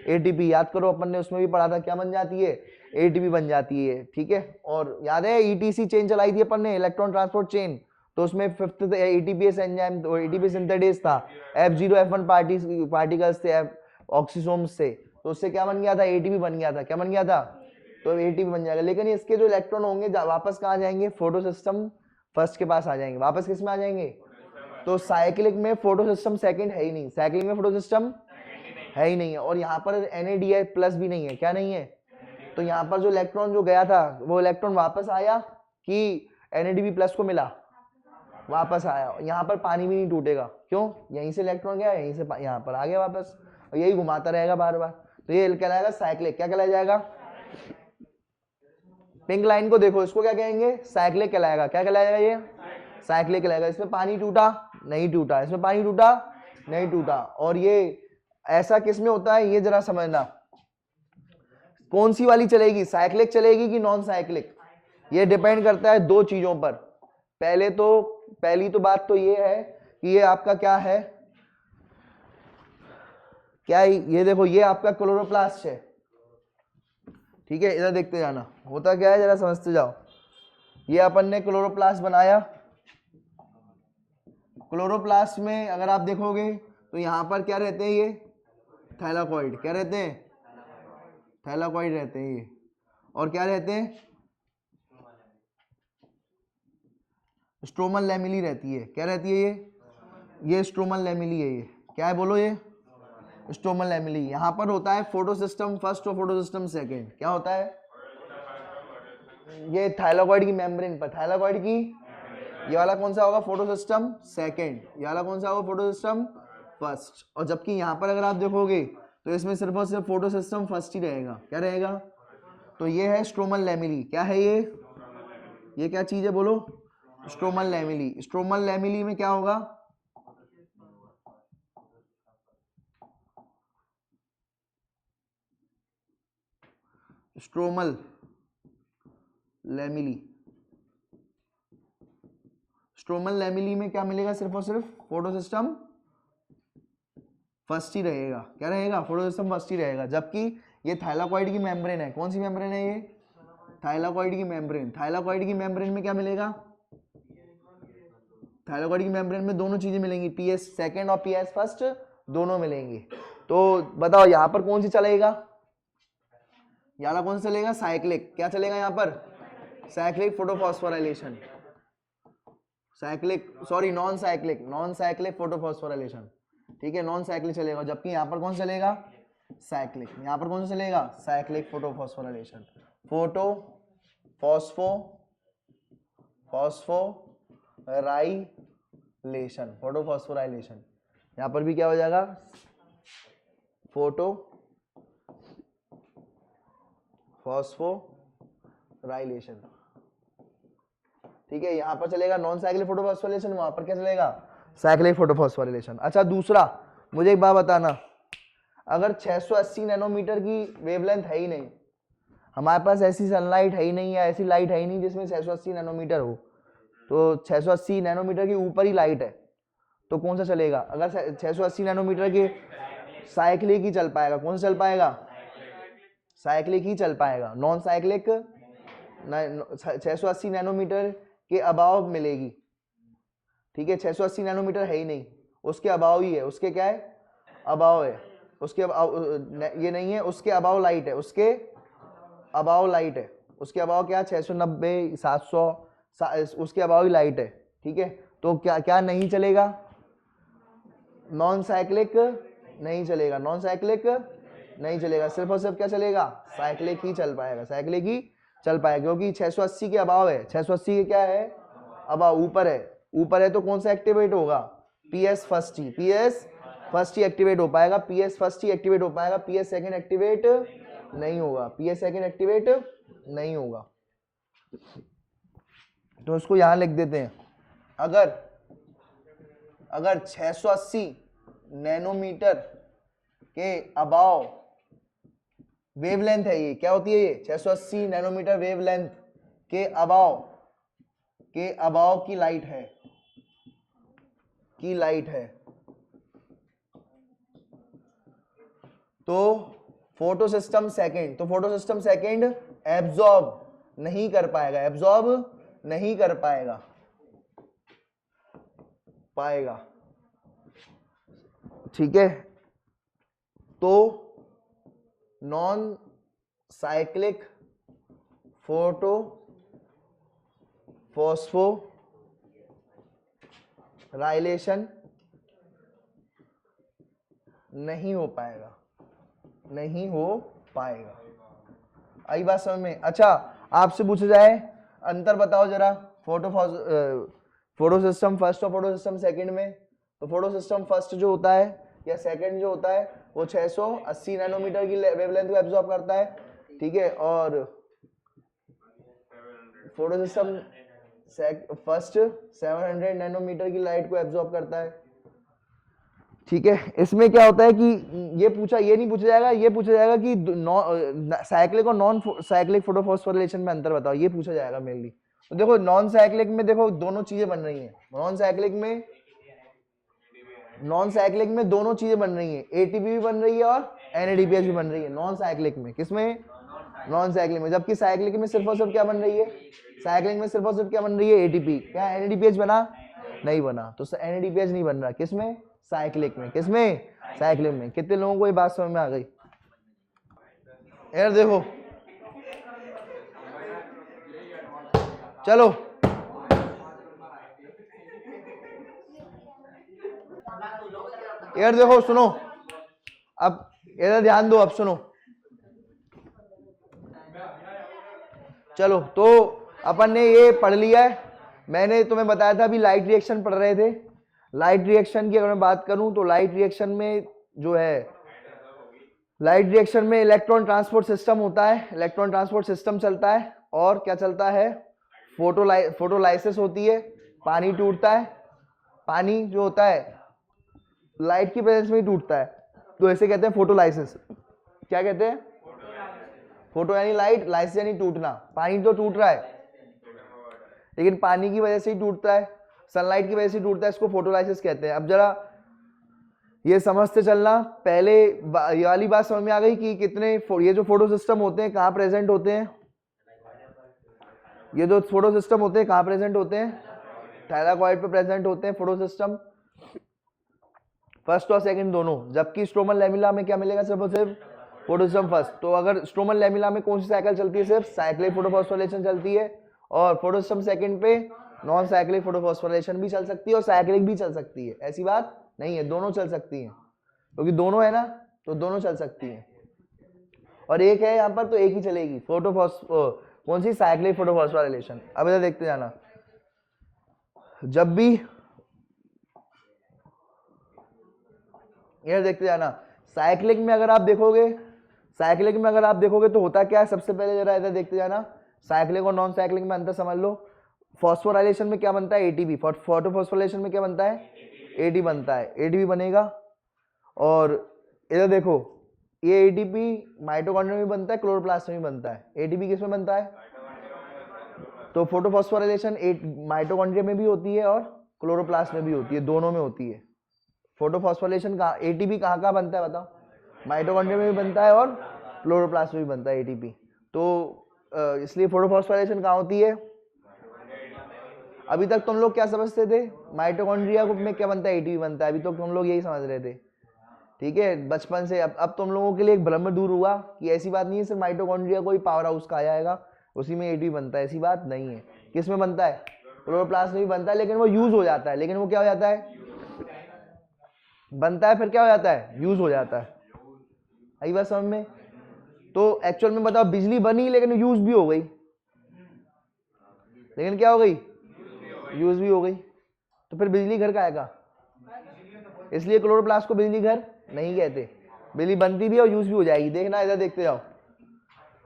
एटीपी। याद करो अपन ने उसमें भी पढ़ा था, क्या बन जाती है, एटीपी बन जाती है। ठीक है, और याद है ईटीसी चेन चलाई थी अपन ने, इलेक्ट्रॉन ट्रांसपोर्ट चेन, तो उसमें fifth ATPase enzyme, ATPase synthetase था, F0 F1 पार्टिकल्स थे ऑक्सीसोम्स से, तो उससे क्या बन गया था, एटीपी बन गया था। क्या बन गया था, तो एटीपी बन जाएगा। लेकिन इसके जो इलेक्ट्रॉन होंगे वापस कहाँ जाएंगे, फोटो सिस्टम फर्स्ट के पास आ जाएंगे, वापस किस में आ जाएंगे, तो साइक्लिक में फोटो सिस्टम सेकंड है ही नहीं, साइक्लिक में फोटो सिस्टम है ही नहीं है, और यहाँ पर NADI+ भी नहीं है। क्या नहीं है, तो यहाँ पर जो इलेक्ट्रॉन जो गया था वो इलेक्ट्रॉन वापस आया कि NADP+ को मिला, वापस आया। यहाँ पर पानी भी नहीं टूटेगा, क्यों, यहीं से इलेक्ट्रॉन गया, यहीं से यहाँ पर आ गया वापस, और यही घुमाता रहेगा बार बार, तो ये कहलाएगा साइक्लिक। क्या कहलाया जाएगा, पिंक लाइन को देखो, इसको क्या कहेंगे, साइक्लिक कहलाएगा। क्या कहलाएगा, ये साइक्लिक कहलाएगा। इसमें पानी टूटा, नहीं टूटा, इसमें पानी टूटा, नहीं टूटा। और ये ऐसा किस में होता है, ये जरा समझना, कौन सी वाली चलेगी, साइक्लिक चलेगी कि नॉन साइक्लिक, ये डिपेंड करता है दो चीजों पर। पहली तो बात तो ये है कि ये आपका क्या है, क्या ये देखो, ये आपका क्लोरोप्लास्ट है, ठीक है, इधर देखते जाना होता क्या है, जरा समझते जाओ। ये अपन ने क्लोरोप्लास्ट बनाया, क्लोरोप्लास्ट में अगर आप देखोगे तो यहाँ पर क्या रहते हैं, ये थैलाकॉइड, क्या रहते हैं, थैलाकॉइड रहते हैं ये, और क्या रहते हैं, स्ट्रोमल लैमिली रहती है, क्या रहती है ये स्ट्रोमल लैमिली है, ये क्या है बोलो, ये स्ट्रोमल लैमिली। यहाँ पर होता है फोटोसिस्टम फर्स्ट और फोटोसिस्टम सेकेंड, क्या होता है, ये थाइलाकॉइड की मेम्ब्रेन पर, थाइलाकॉइड की, ये वाला कौन सा होगा, फोटोसिस्टम सेकेंड, ये वाला कौन सा होगा, फोटोसिस्टम फर्स्ट। और जबकि यहाँ पर अगर आप देखोगे तो इसमें सिर्फ और सिर्फ फोटोसिस्टम फर्स्ट ही रहेगा, क्या रहेगा, तो ये है स्ट्रोमल लैमिली, क्या है ये क्या चीज है बोलो, स्ट्रोमल लैमिली। स्ट्रोमल लैमिली में क्या होगा, स्ट्रोमल लैमिली, स्ट्रोमल लैमिली में क्या मिलेगा, सिर्फ और सिर्फ फोटोसिस्टम फर्स्ट ही रहेगा, क्या रहेगा, फोटोसिस्टम फर्स्ट ही रहेगा। जबकि ये थाइलाकॉइड की मेम्ब्रेन है, कौन सी मेम्ब्रेन है ये, थाइलाकॉइड की मेम्ब्रेन। थाइलाकॉइड की मेम्ब्रेन में क्या मिलेगा, थाइलाकॉइड की मेम्ब्रेन में दोनों चीजें मिलेंगी, पीएस सेकंड और पीएस फर्स्ट दोनों मिलेंगे। तो बताओ यहाँ पर कौन सी चलेगा, यहाँ कौन सा चलेगा, साइक्लिक, क्या चलेगा यहाँ पर, cyclic photophosphorylation, cyclic sorry non cyclic, non cyclic photophosphorylation, ठीक है, नॉन साइक्लिक चलेगा। जबकि यहाँ पर कौन चलेगा, साइक्लिक, यहाँ पर कौन सा चलेगा, साइक्लिक फोटोफॉस्फोराइलेशन, फोटोफॉस्फोराइलेशन, फोटोफॉस्फोराइलेशन। यहाँ पर भी क्या हो जाएगा, फोटोफॉस्फोराइलेशन, ठीक है। यहाँ पर चलेगा नॉन साइक्लिक फोटोफॉस्फोराइलेशन, वहां पर क्या चलेगा, साइक्लिक फोटोफॉस्फोराइलेशन। अच्छा दूसरा, मुझे एक बात बताना, अगर 680 नैनोमीटर की वेवलेंथ है ही नहीं, हमारे पास ऐसी सनलाइट है ही नहीं या ऐसी लाइट है ही नहीं जिसमें 680 नैनोमीटर हो, तो 680 नैनोमीटर के ऊपर ही लाइट है, तो कौन सा चलेगा, अगर 680 नैनोमीटर के, साइक्लिक ही चल पाएगा, कौन सा चल पाएगा, साइक्लिक ही चल पाएगा, नॉन साइक्लिक 680 नैनोमीटर के अबाव मिलेगी, ठीक है, 680 नैनोमीटर है ही नहीं, उसके अबाव ही है, उसके क्या है, अबाव है, उसके ये नहीं है, उसके अबाव लाइट है, उसके अबाव लाइट है, उसके अबाव क्या 690 700 उसके अबाव ही लाइट है, ठीक है। तो क्या क्या नहीं चलेगा, नॉन साइक्लिक नहीं चलेगा, नॉन साइक्लिक नहीं चलेगा, सिर्फ और सिर्फ क्या चलेगा, साइक्लिक ही चल पाएगा, साइक्लिक ही चल पाएगा, क्योंकि 680 के अबाव है, 680 के क्या है, अबाव, ऊपर है, ऊपर है तो कौन सा एक्टिवेट होगा, पीएस फर्स्ट ही, पीएस फर्स्ट ही एक्टिवेट हो पाएगा, पीएस फर्स्ट ही एक्टिवेट हो पाएगा, पीएस सेकंड एक्टिवेट नहीं होगा, पीएस सेकंड एक्टिवेट नहीं होगा। तो इसको यहां लिख देते हैं, अगर 680 नैनोमीटर के अबाव वेवलेंथ है, ये क्या होती है, ये 680 नैनोमीटर वेवलेंथ के अबाव की लाइट है, तो फोटोसिस्टम सेकंड एब्जॉर्ब नहीं कर पाएगा, ठीक है। तो नॉन साइक्लिक फोटोफॉस्फोराइलेशन नहीं हो पाएगा, आई बात समझ में। अच्छा आपसे पूछा जाए, अंतर बताओ जरा फोटोसिस्टम फर्स्ट और फोटोसिस्टम सेकंड में, तो फोटोसिस्टम फर्स्ट जो होता है या सेकंड जो होता है वो 680 नैनोमीटर की वेवलेंथ को एब्जॉर्ब करता है, ठीक है, और फोटोसिस्टम फर्स्ट 700 नैनोमीटर की लाइट को एब्जॉर्ब करता है, ठीक है। इसमें क्या होता है कि ये नहीं पूछा जाएगा, ये पूछा जाएगा कि साइक्लिक और नॉन साइक्लिक फोटोफॉस्फोराइलेशन में अंतर बताओ, ये पूछा जाएगा मेनली। तो देखो नॉन साइक्लिक में देखो दोनों चीजें बन रही हैं, नॉन साइक्लिक में नॉन साइक्लिक में दोनों चीजें बन रही हैं, एटीपी भी बन रही है और एनएडीपीएच भी बन रही है नॉन साइक्लिक में। किसमें? नॉन साइक्लिक में। जबकि साइक्लिक में सिर्फ और सिर्फ क्या बन रही है? साइक्लिक में सिर्फ और सिर्फ क्या बन रही है? एटीपी। क्या एनएडीपीएच बना? नहीं बना। तो एनएडीपीएच नहीं बन रहा। किसमें? साइक्लिक में। किसमें? साइक्लिक में। कितने लोगों को ये बात समझ में आ गई? यार देखो, चलो यार देखो, सुनो, अब इधर ध्यान दो, अब सुनो। चलो, तो अपन ने ये पढ़ लिया है। मैंने तुम्हें बताया था अभी लाइट रिएक्शन पढ़ रहे थे। लाइट रिएक्शन की अगर मैं बात करूं तो लाइट रिएक्शन में जो है, लाइट रिएक्शन में इलेक्ट्रॉन ट्रांसपोर्ट सिस्टम होता है, इलेक्ट्रॉन ट्रांसपोर्ट सिस्टम चलता है, और क्या चलता है? फोटोलाइसिस होती है, पानी टूटता है। पानी जो होता है लाइट की प्रेजेंस में ही टूटता है, तो ऐसे कहते हैं फोटोलाइसिस। क्या कहते हैं? फोटो यानी लाइट, लाइसिस यानी टूटना। पानी तो टूट रहा है, लेकिन पानी की वजह से ही टूटता है, सनलाइट की वजह से टूटता है, इसको फोटोलाइसिस कहते हैं। अब जरा ये समझते चलना, पहले ये वाली बात समझ में आ गई कि कितने ये जो फोटो सिस्टम होते हैं कहाँ प्रेजेंट होते हैं? ये जो फोटो सिस्टम होते हैं कहाँ प्रेजेंट होते हैं? थायलाकॉइड पे प्रेजेंट होते हैं फोटो सिस्टम, फर्स्ट और सेकंड दोनों। जबकि स्ट्रोमल लेमिला में क्या मिलेगा? सिर्फ और सिर्फ फोटो सिस्टम फर्स्ट। तो अगर स्ट्रोमल लेमिला में कौन सी साइकिल चलती है? सिर्फ साइक्लिक फोटोफॉस्फोरिलेशन चलती है, और फोटो सिस्टम सेकंड पे नॉन साइक्लिक फोटोफॉस्फोरिलेशन भी चल सकती है और साइक्लिक भी चल सकती है। ऐसी बात नहीं है, दोनों चल सकती हैं, क्योंकि दोनों है ना, तो दोनों चल सकती हैं। और एक है यहाँ पर तो एक ही चलेगी, कौन सी? Cyclic photophosphorylation. अब इधर देखते जाना, जब भी ये देखते जाना, साइक्लिक में अगर आप देखोगे, साइक्लिक में अगर आप देखोगे तो होता क्या है? सबसे पहले जरा इधर देखते जाना, साइक्लिक और नॉन साइक्लिक में अंतर समझ लो। फॉस्फोराइलेशन में क्या बनता है? एटीपी। फोटोफॉस्फोरिलेशन में क्या बनता है? एटीपी बनता है, एटीपी बनेगा। और इधर देखो, ये एटीपी माइटोकॉन्ड्रिया में बनता है, क्लोरोप्लास्ट में भी बनता है। एटीपी किस में बनता है? तो फोटोफॉस्फोराइलेशन माइटोकॉन्ड्रिया में भी होती है और क्लोरोप्लास्ट में भी होती है, दोनों में होती है। फोटोफॉस्फोरिलेशन का एटीपी कहाँ बनता है बताओ? माइटोकॉन्ड्रिया में भी बनता है और क्लोरोप्लास्ट में भी बनता है एटीपी। तो इसलिए फोटोफॉस्फोरिलेशन कहाँ होती है? अभी तक तुम लोग क्या समझते थे? माइटोकॉन्ड्रिया में क्या बनता है? एटीपी बनता है। अभी तो तुम लोग यही समझ रहे थे, ठीक है, बचपन से। अब तुम लोगों के लिए एक भ्रम दूर हुआ कि ऐसी बात नहीं है सिर्फ माइटोकॉन्ड्रिया को ही पावर हाउस कहा जाएगा, उसी में एटीपी बनता है। ऐसी बात नहीं है। किस में बनता है? क्लोरोप्लास्ट में भी बनता है, लेकिन वो यूज हो जाता है। लेकिन वो क्या हो जाता है? बनता है, फिर क्या हो जाता है? यूज हो जाता है। आई बात समझ में? तो एक्चुअल में बताओ, बिजली बनी लेकिन यूज भी हो गई, लेकिन क्या हो गई? यूज भी हो गई। तो फिर बिजली घर का आएगा, इसलिए क्लोरोप्लास्ट को बिजली घर नहीं कहते। बिजली बनती भी और यूज भी हो जाएगी। देखना, इधर देखते जाओ।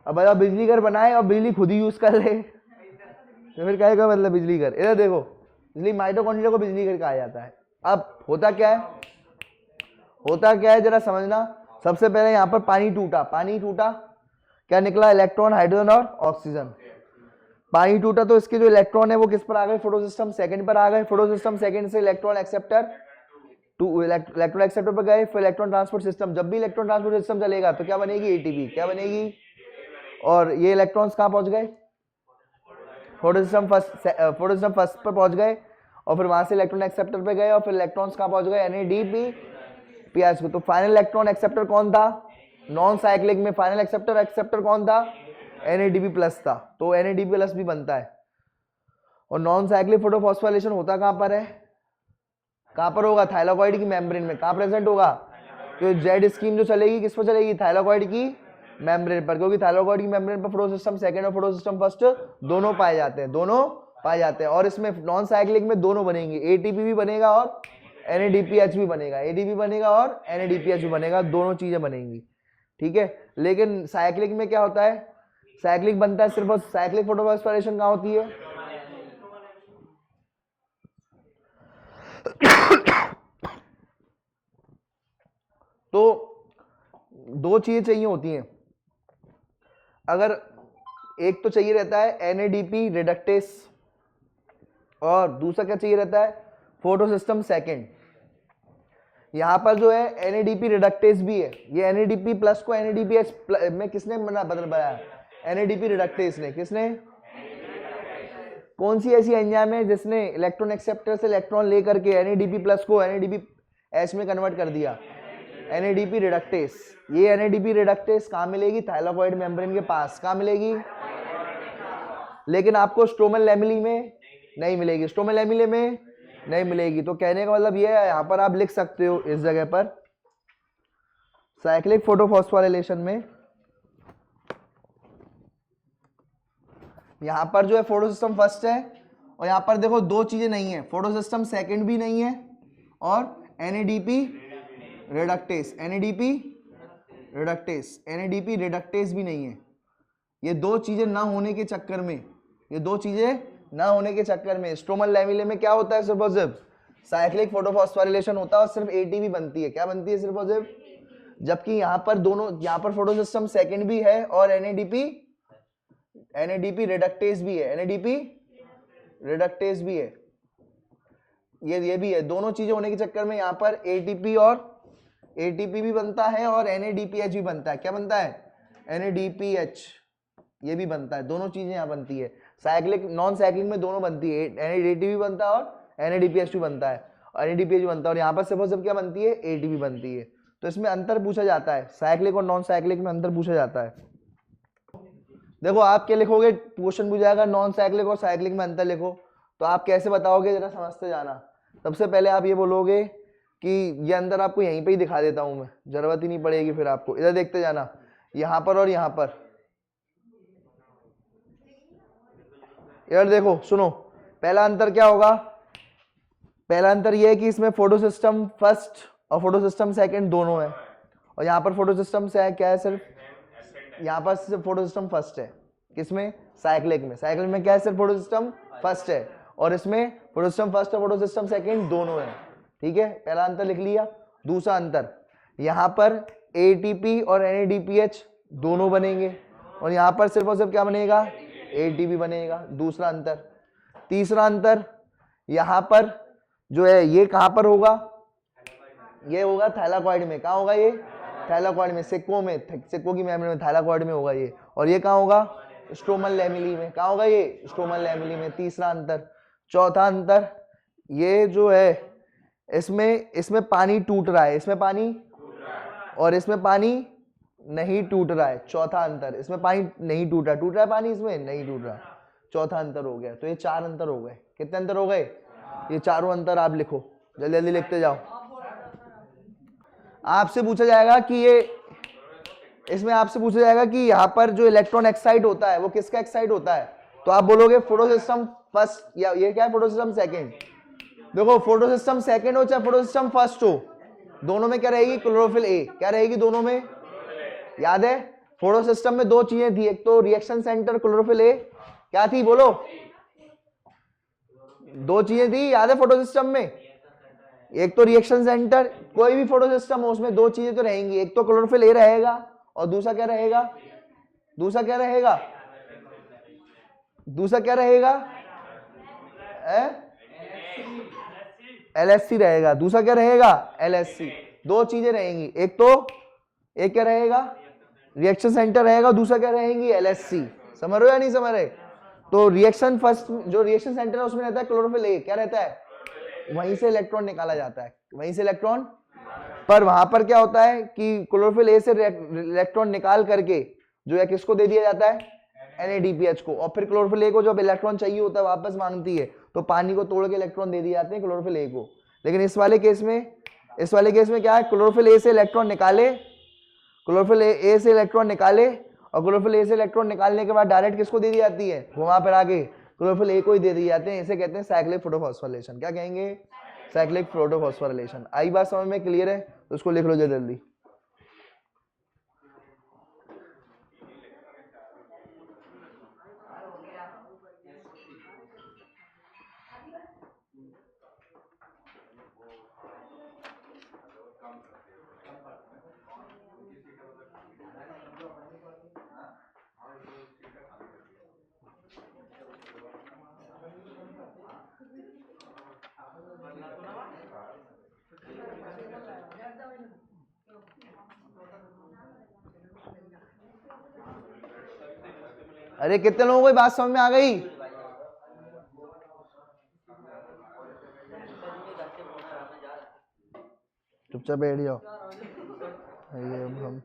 अब बताओ, बिजली घर बनाए और बिजली खुद ही यूज कर ले, तो फिर कहेगा मतलब बिजली घर। इधर देखो, इसलिए माइटोकॉन्ड्रिया को बिजली घर कहा जाता है। अब होता क्या है? होता क्या है जरा समझना। सबसे पहले यहाँ पर पानी टूटा, पानी टूटा, क्या निकला? इलेक्ट्रॉन, हाइड्रोजन और ऑक्सीजन। पानी टूटा तो इसके जो इलेक्ट्रॉन है वो किस पर आ गए? फोटोसिस्टम सेकंड पर आ गए। फोटोसिस्टम सेकंड से इलेक्ट्रॉन एक्सेप्टर इलेक्ट्रॉन एक्सेप्टर पर गए, फिर इलेक्ट्रॉन ट्रांसपोर्ट सिस्टम। जब भी इलेक्ट्रॉन ट्रांसपोर्ट सिस्टम चलेगा तो क्या बनेगी? एटीपी। क्या बनेगी? और ये इलेक्ट्रॉन्स कहाँ पहुंच गए? फोटोसिस्टम फर्स्ट पर पहुंच गए, और फिर वहां से इलेक्ट्रॉन एक्सेप्टर पे गए, और फिर इलेक्ट्रॉन्स कहाँ पहुंच गए? NADPH को। तो फाइनल इलेक्ट्रॉन एक्सेप्टर कौन था? नॉन साइक्लिक में फाइनल एक्सेप्टर कौन था? NADP+ था। तो NADP+ भी बनता है। और नॉन साइक्लिक फोटोफॉस्फोरिलेशन होता कहां पर है? कहां पर होगा? थाइलाकॉइड की मेम्ब्रेन में। कहां प्रेजेंट होगा? तो जेड स्कीम जो चलेगी किस पर चलेगी? थाइलाकॉइड की मेम्ब्रेन पर, क्योंकि थाइलाकॉइड की मेम्ब्रेन पर फोटोसिस्टम सेकंड और फोटोसिस्टम फर्स्ट दोनों पाए जाते हैं, दोनों पाए जाते हैं। और इसमें नॉन साइक्लिक में दोनों बनेंगे, एटीपी भी बनेगा और NADPH भी बनेगा। एटीपी बनेगा और NADPH भी बनेगा, दोनों चीजें बनेंगी, ठीक है। लेकिन साइक्लिक में क्या होता है? साइक्लिक बनता है सिर्फ, साइक्लिक फोटोफॉस्फोरिलेशन कहां होती है? तो दो चीजें चाहिए होती हैं। अगर एक तो चाहिए रहता है NADP रिडक्टेस, और दूसरा क्या चाहिए रहता है? Photosystem second. यहाँ पर जो है NADP रिडक्टेज भी है, ये NADP प्लस को NADPH में किसने बदल बनाया? NADP रिडक्टेज ने। किसने? कौन सी ऐसी एंजाइम है जिसने इलेक्ट्रॉन एक्सेप्टर से इलेक्ट्रॉन लेकर के NADP प्लस को NADPH में कन्वर्ट कर दिया? NADP reductase. ये NADP रिडक्टेज कहाँ मिलेगी? थाइलाकॉइड मेम्ब्रेन के पास। कहाँ मिलेगी? लेकिन आपको स्ट्रोमल लैमेली में नहीं मिलेगी, स्ट्रोमल लैमेली में नहीं मिलेगी। तो कहने का मतलब ये है, यहाँ पर आप लिख सकते हो इस जगह पर साइक्लिक फोटोफॉस्फोराइलेशन में यहाँ पर जो है फोटोसिस्टम फर्स्ट है, और यहाँ पर देखो दो चीजें नहीं है, फोटोसिस्टम सेकंड भी नहीं है और NADP रिडक्टेज, NADP रिडक्टेज भी नहीं है। ये दो चीजें ना होने के चक्कर में, ये दो चीजें ना होने के चक्कर में स्ट्रोमल लैमेले में क्या होता है? सिर्फ और सिर्फ साइक्लिक फोटोफॉस्फोराइलेशन होता है और सिर्फ ATP बनती है। क्या बनती है? सिर्फ और सिर्फ। जबकि यहाँ पर दोनों, यहाँ पर फोटोसिस्टम सेकंड भी है और NADP रिडक्टेज भी है, NADP रिडक्टेज भी है, ये भी है। दोनों चीजें होने के चक्कर में यहाँ पर ATP भी बनता है और NADPH भी बनता है। क्या बनता है? NADPH ये भी बनता है। दोनों चीजें यहाँ बनती है। साइक्लिक नॉन साइक्लिक में दोनों बनती है, NADP भी बनता है और NADPH भी बनता है, और NADPH भी बनता है। और यहाँ पर सिर्फ और सिर्फ क्या बनती है? ATP बनती है। तो इसमें अंतर पूछा जाता है, साइक्लिक और नॉन साइक्लिक में अंतर पूछा जाता है। देखो आप क्या लिखोगे, क्वेश्चन पूछा जाएगा नॉन साइक्लिक और साइक्लिक में अंतर लिखो, तो आप कैसे बताओगे? जरा समझते जाना। सबसे पहले आप ये बोलोगे कि ये अंतर आपको यहीं पे ही दिखा देता हूं मैं, जरूरत ही नहीं पड़ेगी फिर आपको। इधर देखते जाना, यहां पर और यहां पर। इधर देखो, सुनो, पहला अंतर क्या होगा? पहला अंतर ये है कि इसमें फोटोसिस्टम फर्स्ट और फोटोसिस्टम सेकंड दोनों है, और यहाँ पर फोटोसिस्टम से क्या है? सिर्फ यहाँ पर सिर्फ फोटोसिस्टम फर्स्ट है। किसमें? साइक्लिक में। साइक्लिक में क्या है? सिर्फ फोटोसिस्टम फर्स्ट है, और इसमें फोटोसिस्टम फर्स्ट और फोटोसिस्टम सेकंड दोनों है। ठीक है, पहला अंतर लिख लिया। दूसरा अंतर, यहाँ पर ATP और NADPH दोनों बनेंगे, और यहाँ पर सिर्फ और सिर्फ क्या बनेगा? ATP बनेगा। दूसरा अंतर। तीसरा अंतर, यहाँ पर जो है ये कहाँ पर होगा? ये होगा थाइलाकॉइड में। कहाँ होगा ये? थाइलाकॉइड में, सिक्को में, सिक्को की मेम्ब्रेन में, थाइलाकॉइड में होगा ये। और ये कहाँ होगा? स्ट्रोमल लैमेली में। कहाँ होगा ये? स्ट्रोमल लैमेली में। तीसरा अंतर। चौथा अंतर, ये जो है इसमें पानी टूट रहा है, इसमें पानी, और इसमें पानी नहीं टूट रहा है। चौथा अंतर, इसमें पानी नहीं टूट रहा, टूट रहा है पानी, इसमें नहीं टूट रहा। चौथा अंतर हो गया। तो ये चार अंतर हो गए। कितने अंतर हो गए? ये चारों अंतर आप लिखो, जल्दी जल्दी लिखते जाओ। आपसे पूछा जाएगा कि ये, इसमें आपसे पूछा जाएगा कि यहाँ पर जो इलेक्ट्रॉन एक्साइट होता है वो किसका एक्साइट होता है? तो आप बोलोगे फोटोसिस्टम फर्स्ट, या ये क्या है? Photosystem second. देखो फोटोसिस्टम सेकंड हो चाहे फोटोसिस्टम फर्स्ट हो, दोनों में क्या रहेगी? Chlorophyll A. क्या रहेगी दोनों में? याद है फोटोसिस्टम में दो चीजें थी, एक तो रिएक्शन सेंटर क्लोरोफिल ए, क्या थी बोलो? दो चीजें थी, याद है फोटोसिस्टम में? एक तो रिएक्शन सेंटर, कोई भी फोटोसिस्टम हो उसमें दो चीजें तो रहेंगी, एक तो क्लोरोफिल ए रहेगा और दूसरा क्या रहेगा? दूसरा क्या रहेगा? दूसरा क्या रहेगा? LHC रहेगा। दूसरा क्या रहेगा? LHC। दो चीजें रहेंगी, एक क्या रहेगा? रिएक्शन सेंटर रहेगा, दूसरा क्या रहेंगी? LHC। समझ रहे हो या नहीं समझ रहे? तो रिएक्शन फर्स्ट, जो रिएक्शन सेंटर है उसमें रहता है क्लोरोफिल ए। क्या रहता है? वहीं से इलेक्ट्रॉन निकाला जाता है, वहीं से इलेक्ट्रॉन। पर वहां पर क्या होता है कि क्लोरोफिल ए से इलेक्ट्रॉन निकाल करके जो है किसको दे दिया जाता है? NADPH को। और फिर क्लोरोफिल ए को जब इलेक्ट्रॉन चाहिए होता है, वापस मांगती है, तो पानी को तोड़ के इलेक्ट्रॉन दे दिए जाते हैं क्लोरोफिल ए को। लेकिन इस वाले केस में क्या है? क्लोरोफिल ए से इलेक्ट्रॉन निकाले, क्लोरोफिल ए से इलेक्ट्रॉन निकाले, और क्लोरोफिल ए से इलेक्ट्रॉन निकालने के बाद डायरेक्ट किसको दे दी जाती है? घुमा फिरा के क्लोरोफिल ए को ही दे दिए जाते हैं। इसे कहते हैं साइक्लिक फोटोफॉस्फोराइलेशन। क्या कहेंगे? Cyclic photophosphorylation. आई बात समझ में? क्लियर है? तो उसको लिख लो जल्दी। अरे कितने लोगों को ये बात समझ में आ गई? चुपचाप बैठ जाओ। ये अब हम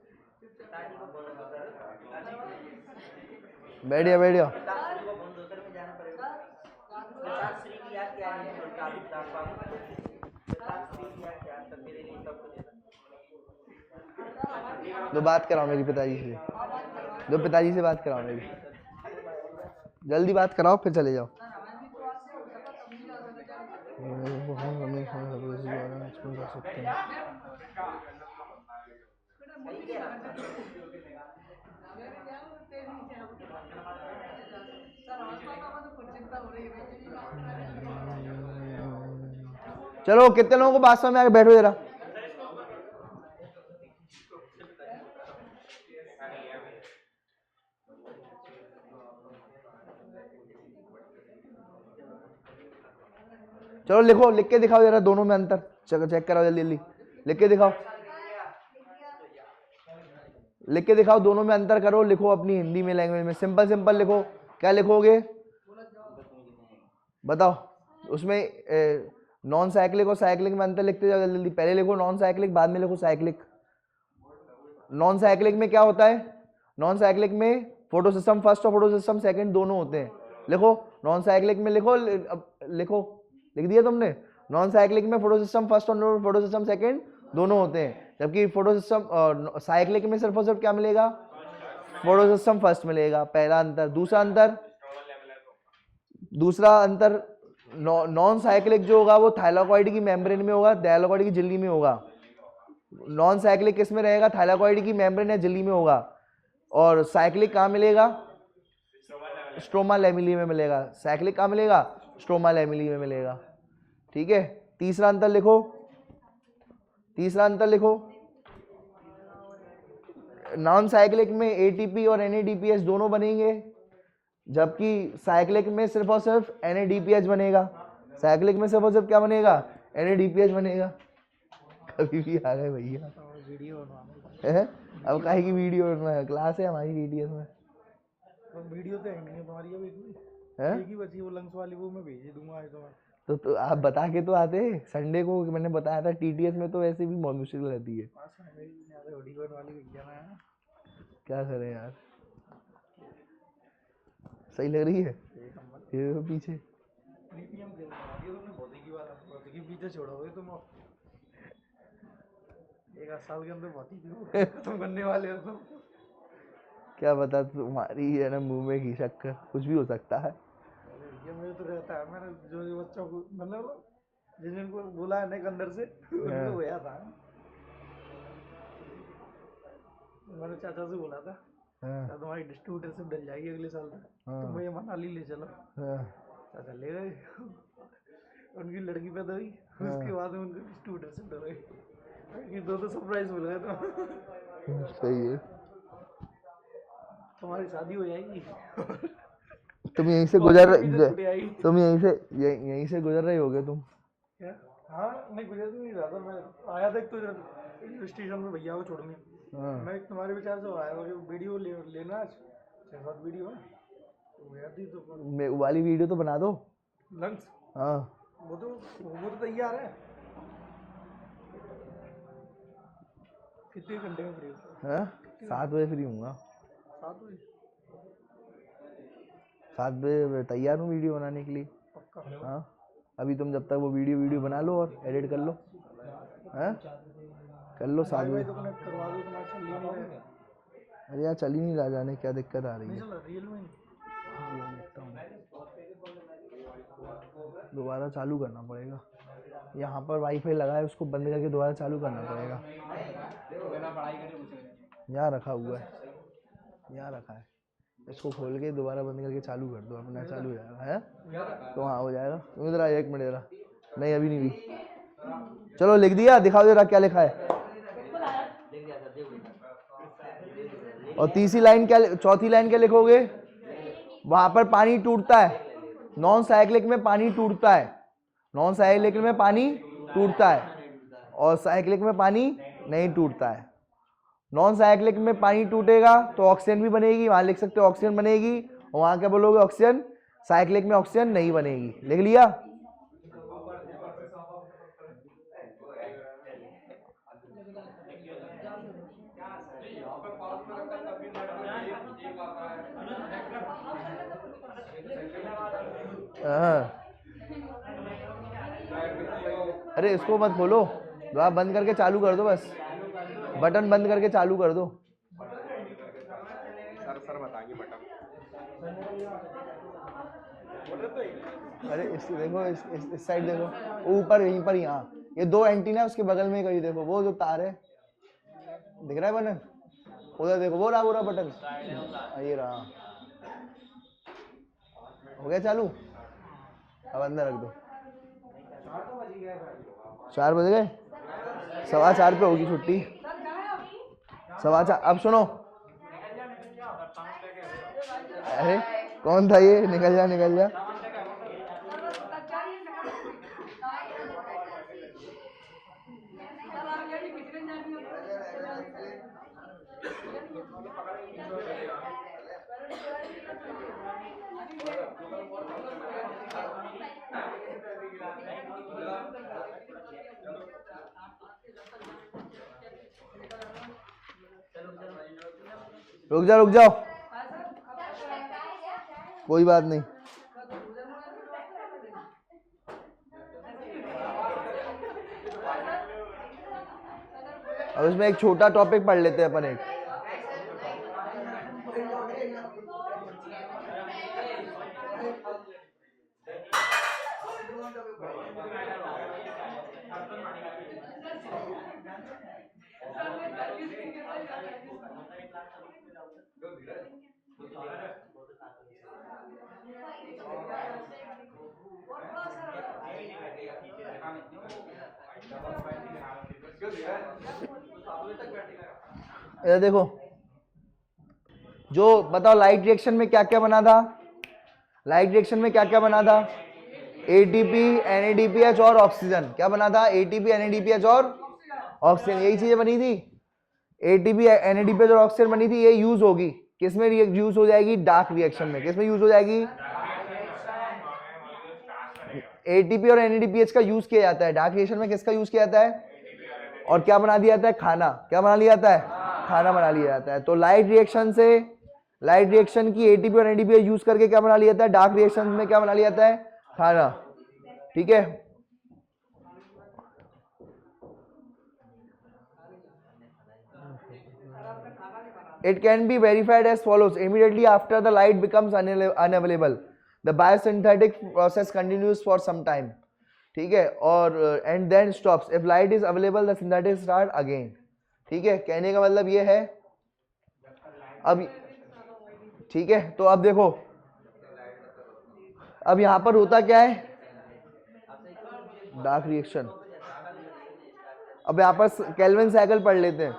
बैठ जाओ। दो बात कराओ मेरी पिताजी से, दो पिताजी से बात कराओ मेरी, जल्दी बात कराओ फिर चले जाओ। चलो कितने लोगों को बात समझ में आके बैठो जरा। चलो लिखो, लिख के दिखाओ जरा दोनों में अंतर, चेक कराओ जल्दी जल्दी, लिख के दिखाओ, लिख के दिखाओ, दोनों में अंतर करो, लिखो अपनी हिंदी में लैंग्वेज में, सिंपल सिंपल लिखो। क्या लिखोगे बताओ? उसमें नॉन साइक्लिक और साइक्लिक में अंतर लिखते जाओ जल्दी जल्दी। पहले लिखो नॉन साइक्लिक, बाद में लिखो साइक्लिक। नॉन साइक्लिक में क्या होता है? नॉन साइक्लिक में फोटो सिस्टम फर्स्ट और फोटो सिस्टम सेकंड दोनों होते हैं। लिखो नॉन साइक्लिक में, लिखो लिखो, लिख दिया तुमने? नॉन साइक्लिक में फोटो सिस्टम फर्स्ट और फोटो सिस्टम सेकंड दोनों होते हैं, जबकि फोटो सिस्टम साइक्लिक में सिर्फ और सिर्फ क्या मिलेगा? फोटो सिस्टम फर्स्ट मिलेगा। पहला अंतर। दूसरा अंतर नॉन साइक्लिक जो होगा वो थाइलाकॉइड की मेम्ब्रेन में होगा, डायलाकॉइड की झिल्ली में होगा। नॉन साइक्लिक किस में रहेगा? थाइलाकॉइड की मेम्ब्रेन या झिल्ली में होगा। और साइक्लिक कहाँ मिलेगा? स्ट्रोमा लैमेली में मिलेगा। साइक्लिक कहाँ मिलेगा? स्ट्रोमा लैमेली में मिलेगा। ठीक है, तीसरा अंतर लिखो, तीसरा अंतर लिखो। नॉन साइक्लिक में एटीपी और एनएडीपीएच दोनों बनेंगे, जबकि साइक्लिक में सिर्फ और सिर्फ एनएडीपीएच बनेगा। साइक्लिक में सिर्फ और सिर्फ क्या बनेगा? एनएडीपीएच बनेगा। कभी भी आ गए भैया, अब काहे की वीडियो बनवाए? क्लास है हमारी टीटीएस में। वीडियो तो नहीं है तुम्हारी, अब एक ही बची वो लंग्स वाली, वो मैं भेज दूंगा आज तुम्हें। तो आप बता के तो आते। संडे को मैंने बताया था, टीटीएस में तो वैसे भी बहुत मुश्किल रहती है। क्या करें यार, सही लग रही है ये तो पीछे। पीछे छोड़ोगे तुम, एक साल के अंदर भौतिकी तुम करने वाले हो तुम। क्या बता, तुम्हारी है ना मुंह में घी शक्कर, कुछ भी हो सकता है। ये मेरे तो रहता है, मैंने जो बच्चों को मतलब जिनको बोला है ना अंदर से उनको गया था। मैंने चाचा से बोला था तुम्हारी डिस्ट्रीब्यूटरशिप डल जाएगी अगले साल तक, तुम भैया मनाली ले चलो। चाचा ले गए, उनकी लड़की पैदा हुई, उसके बाद में उनको डिस्ट्रीब्यूटरशिप डल गई। दो सरप्राइज मिल गए तो सही है। तुम्हारी शादी हो जाएगी, तुम यहीं से गुजर, तुम यहीं से गुजर रहे होगे तुम। क्या? हाँ नहीं गुजर नहीं रहा था, मैं आया था एक तो स्टेशन में भैया को छोड़ने। मैं तुम्हारे विचार से आया था, वीडियो लेना आज 6-7 वीडियो है तो गया थी। तो वाली वीडियो तो बना दो लंग्स। हाँ वो तो तैयार है। कितने घंटे में फ्री हो? 7 बजे फ्री हूँगा। 7 बजे? 7 बजे तैयार हूँ वीडियो बनाने के लिए। पक्का? हाँ, अभी तुम जब तक वो वीडियो बना लो और एडिट कर लो। हाँ कर लो 7 बजे। अरे यार चल ही नहीं रहा, जाने क्या दिक्कत आ रही है। दोबारा चालू करना पड़ेगा। यहाँ पर वाईफाई लगा है, उसको बंद करके दोबारा चालू करना पड़ेगा। यहाँ रखा हुआ है, यहाँ रखा है, इसको खोल के दोबारा बंद करके चालू कर दो, अपना चालू हो जाएगा है तो हाँ हो जाएगा। तुम इधर आ, 1 मिनट जरा। नहीं अभी नहीं भी। चलो लिख दिया, दिखाओ जरा क्या लिखा है। और तीसरी लाइन क्या, चौथी लाइन क्या लिखोगे? वहां पर पानी टूटता है। नॉन साइक्लिक में पानी टूटता है, नॉन साइक्लिक में पानी टूटता है और साइक्लिक में पानी नहीं टूटता है। नॉन साइक्लिक में पानी टूटेगा तो ऑक्सीजन भी बनेगी, वहां लिख सकते हो ऑक्सीजन बनेगी, और वहां क्या बोलोगे, ऑक्सीजन साइक्लिक में ऑक्सीजन नहीं बनेगी। लिख लिया? हाँ। अरे इसको मत खोलो, आप बंद करके चालू कर दो, बस बटन बंद करके चालू कर दो। सर बताएंगे बटन। अरे इस देखो, इस साइड देखो, ऊपर यहीं पर, यहाँ ये दो एंटीना उसके बगल में कहीं देखो, वो जो तार है दिख रहा है बटन, उधर देखो, वो रहा बटन, ये रहा। हो गया चालू? अब अंदर रख दो। 4 बज गए, 4:15 पे होगी छुट्टी, 4:15। अब सुनो, अरे कौन था ये, निकल जा निकल जा। रुक जाओ, कोई बात नहीं। अब इसमें एक छोटा टॉपिक पढ़ लेते हैं अपन एक। इधर देखो, जो बताओ लाइट रिएक्शन में क्या क्या बना था, लाइट रिएक्शन में क्या क्या बना था, एटीपी, NADPH और ऑक्सीजन। क्या बना था? एटीपी, NADPH और ऑक्सीजन, यही चीजें बनी थी। एटीपी, NADPH और ऑक्सीजन बनी थी। ये यूज होगी किसमें? यूज हो जाएगी डार्क रिएक्शन में। किसमें यूज हो जाएगी? एटीपी और NADPH का यूज किया जाता है डार्क रिएक्शन में। किसका यूज किया जाता है? और क्या बना दिया जाता है? खाना। क्या बना लिया जाता है? खाना बना लिया जाता है। तो लाइट रिएक्शन से, लाइट रिएक्शन की एटीपी और NADPH यूज करके क्या बना लिया जाता है? डार्क रिएक्शन में क्या बना लिया जाता है? खाना। ठीक है, it can be verified as follows: immediately after the light becomes unavailable, the biosynthetic process continues for some time. ठीक है, और and then stops. If light is available, the synthetic start again. ठीक है, कहने का मतलब ये है। अब ठीक है, तो अब देखो, अब यहां पर होता क्या है? Dark reaction. अब यहां पर केल्विन साइकिल पढ़ लेते हैं।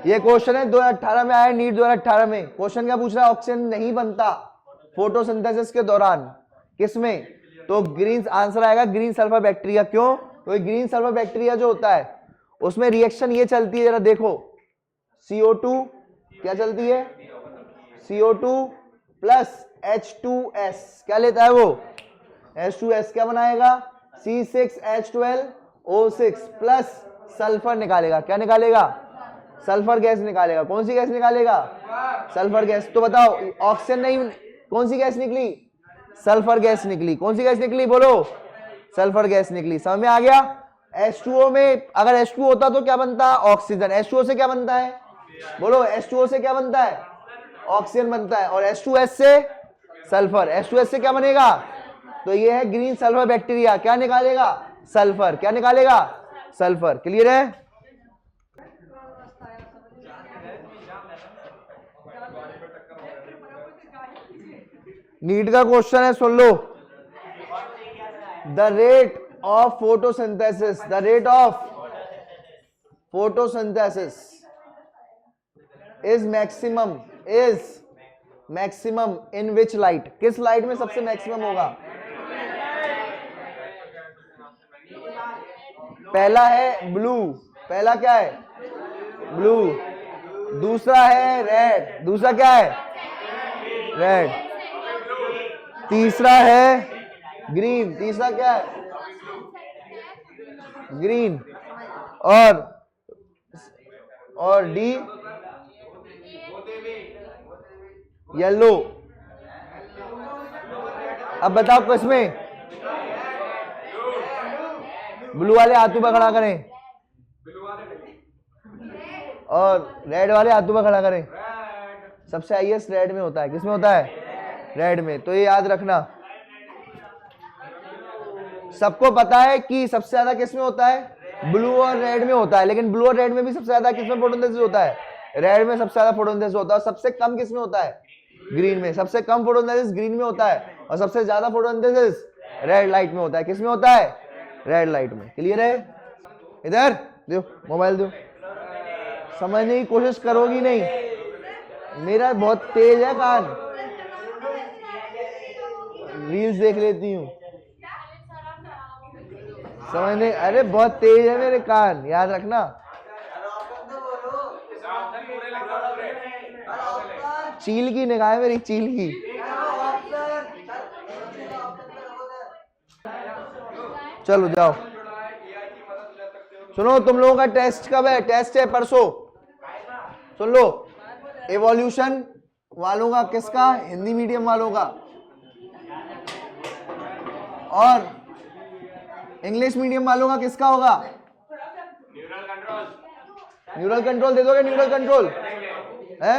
ये क्वेश्चन है 2018 में आया, नीट 2018 में। क्वेश्चन क्या पूछ रहा है? ऑक्सीजन नहीं बनता फोटोसिंथेसिस के दौरान, किसमें? तो ग्रीन आंसर आएगा, ग्रीन सल्फर बैक्टीरिया। क्यों? तो ग्रीन सल्फर बैक्टीरिया जो होता है उसमें रिएक्शन ये चलती है, जरा देखो, CO2 क्या चलती है? CO2 प्लस H2S क्या लेता है वो? H2S क्या बनाएगा? C6H12O6 प्लस सल्फर निकालेगा। क्या निकालेगा? सल्फर गैस निकालेगा। कौन सी गैस निकालेगा? Sulphur gas. तो बताओ, ऑक्सीजन नहीं, कौन सी गैस निकली? सल्फर गैस निकली। कौन सी गैस निकली? बोलो, सल्फर गैस निकली। समझ में आ गया? H2O में अगर H2 होता तो क्या बनता? ऑक्सीजन। H2O से क्या बनता है? बोलो, H2O से क्या बनता है? ऑक्सीजन बनता है। और H2S से सल्फर। H2S से क्या बनेगा? तो ये है ग्रीन सल्फर बैक्टीरिया। क्या निकालेगा? सल्फर। क्या निकालेगा? सल्फर। क्लियर है? नीट का क्वेश्चन है, सुन लो। The rate of photosynthesis, the rate of photosynthesis is maximum in which light? किस लाइट में सबसे मैक्सिमम होगा? पहला है ब्लू, पहला क्या है ब्लू, दूसरा है रेड, दूसरा क्या है रेड, तीसरा है ग्रीन, तीसरा क्या है ग्रीन, और डी येलो। अब बताओ किसमें, ब्लू वाले हाथों पर खड़ा करें और रेड वाले हाथों पर खड़ा करें। सबसे हाईएस्ट रेड में होता है, किसमें होता है रेड में। तो ये याद रखना, सबको पता है कि सबसे ज्यादा किसमें होता है ब्लू और रेड में होता है, लेकिन ब्लू और रेड में भी सबसे ज्यादा किसमें फोटोसिंथेसिस होता है रेड में सबसे ज्यादा फोटोसिंथेसिस होता है, और सबसे कम किसमें होता है ग्रीन में। सबसे कम फोटोसिंथेसिस ग्रीन में होता है और सबसे ज्यादा फोटोसिंथेसिस रेड लाइट में होता है। किसमें होता है रेड लाइट में। क्लियर है? इधर दो मोबाइल दो, समझने की कोशिश करोगी नहीं, मेरा बहुत तेज है कान, रील्स देख लेती हूँ समझने। अरे बहुत तेज है मेरे कान, याद रखना। चील की निगाह है मेरी, चील की। चलो जाओ, सुनो तुम लोगों का टेस्ट कब है? टेस्ट है परसों। सुन लो, एवोल्यूशन वालों का किसका? हिंदी मीडियम वालों का। और इंग्लिश मीडियम वालों का किसका होगा? न्यूरल कंट्रोल दे दोगे? न्यूरल कंट्रोल है,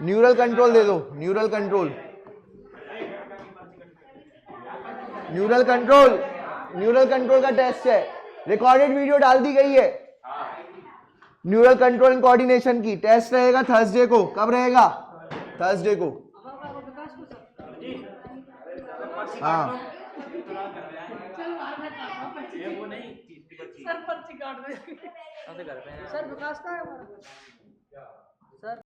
न्यूरल कंट्रोल दे दो, neural control, neural control, neural control का टेस्ट है, रिकॉर्डेड वीडियो डाल दी गई है। न्यूरल कंट्रोल एंड कोऑर्डिनेशन की टेस्ट रहेगा थर्सडे को। कब रहेगा? थर्सडे को। हाँ सर पर्ची काट दे सर, विकास का है हमारा सर।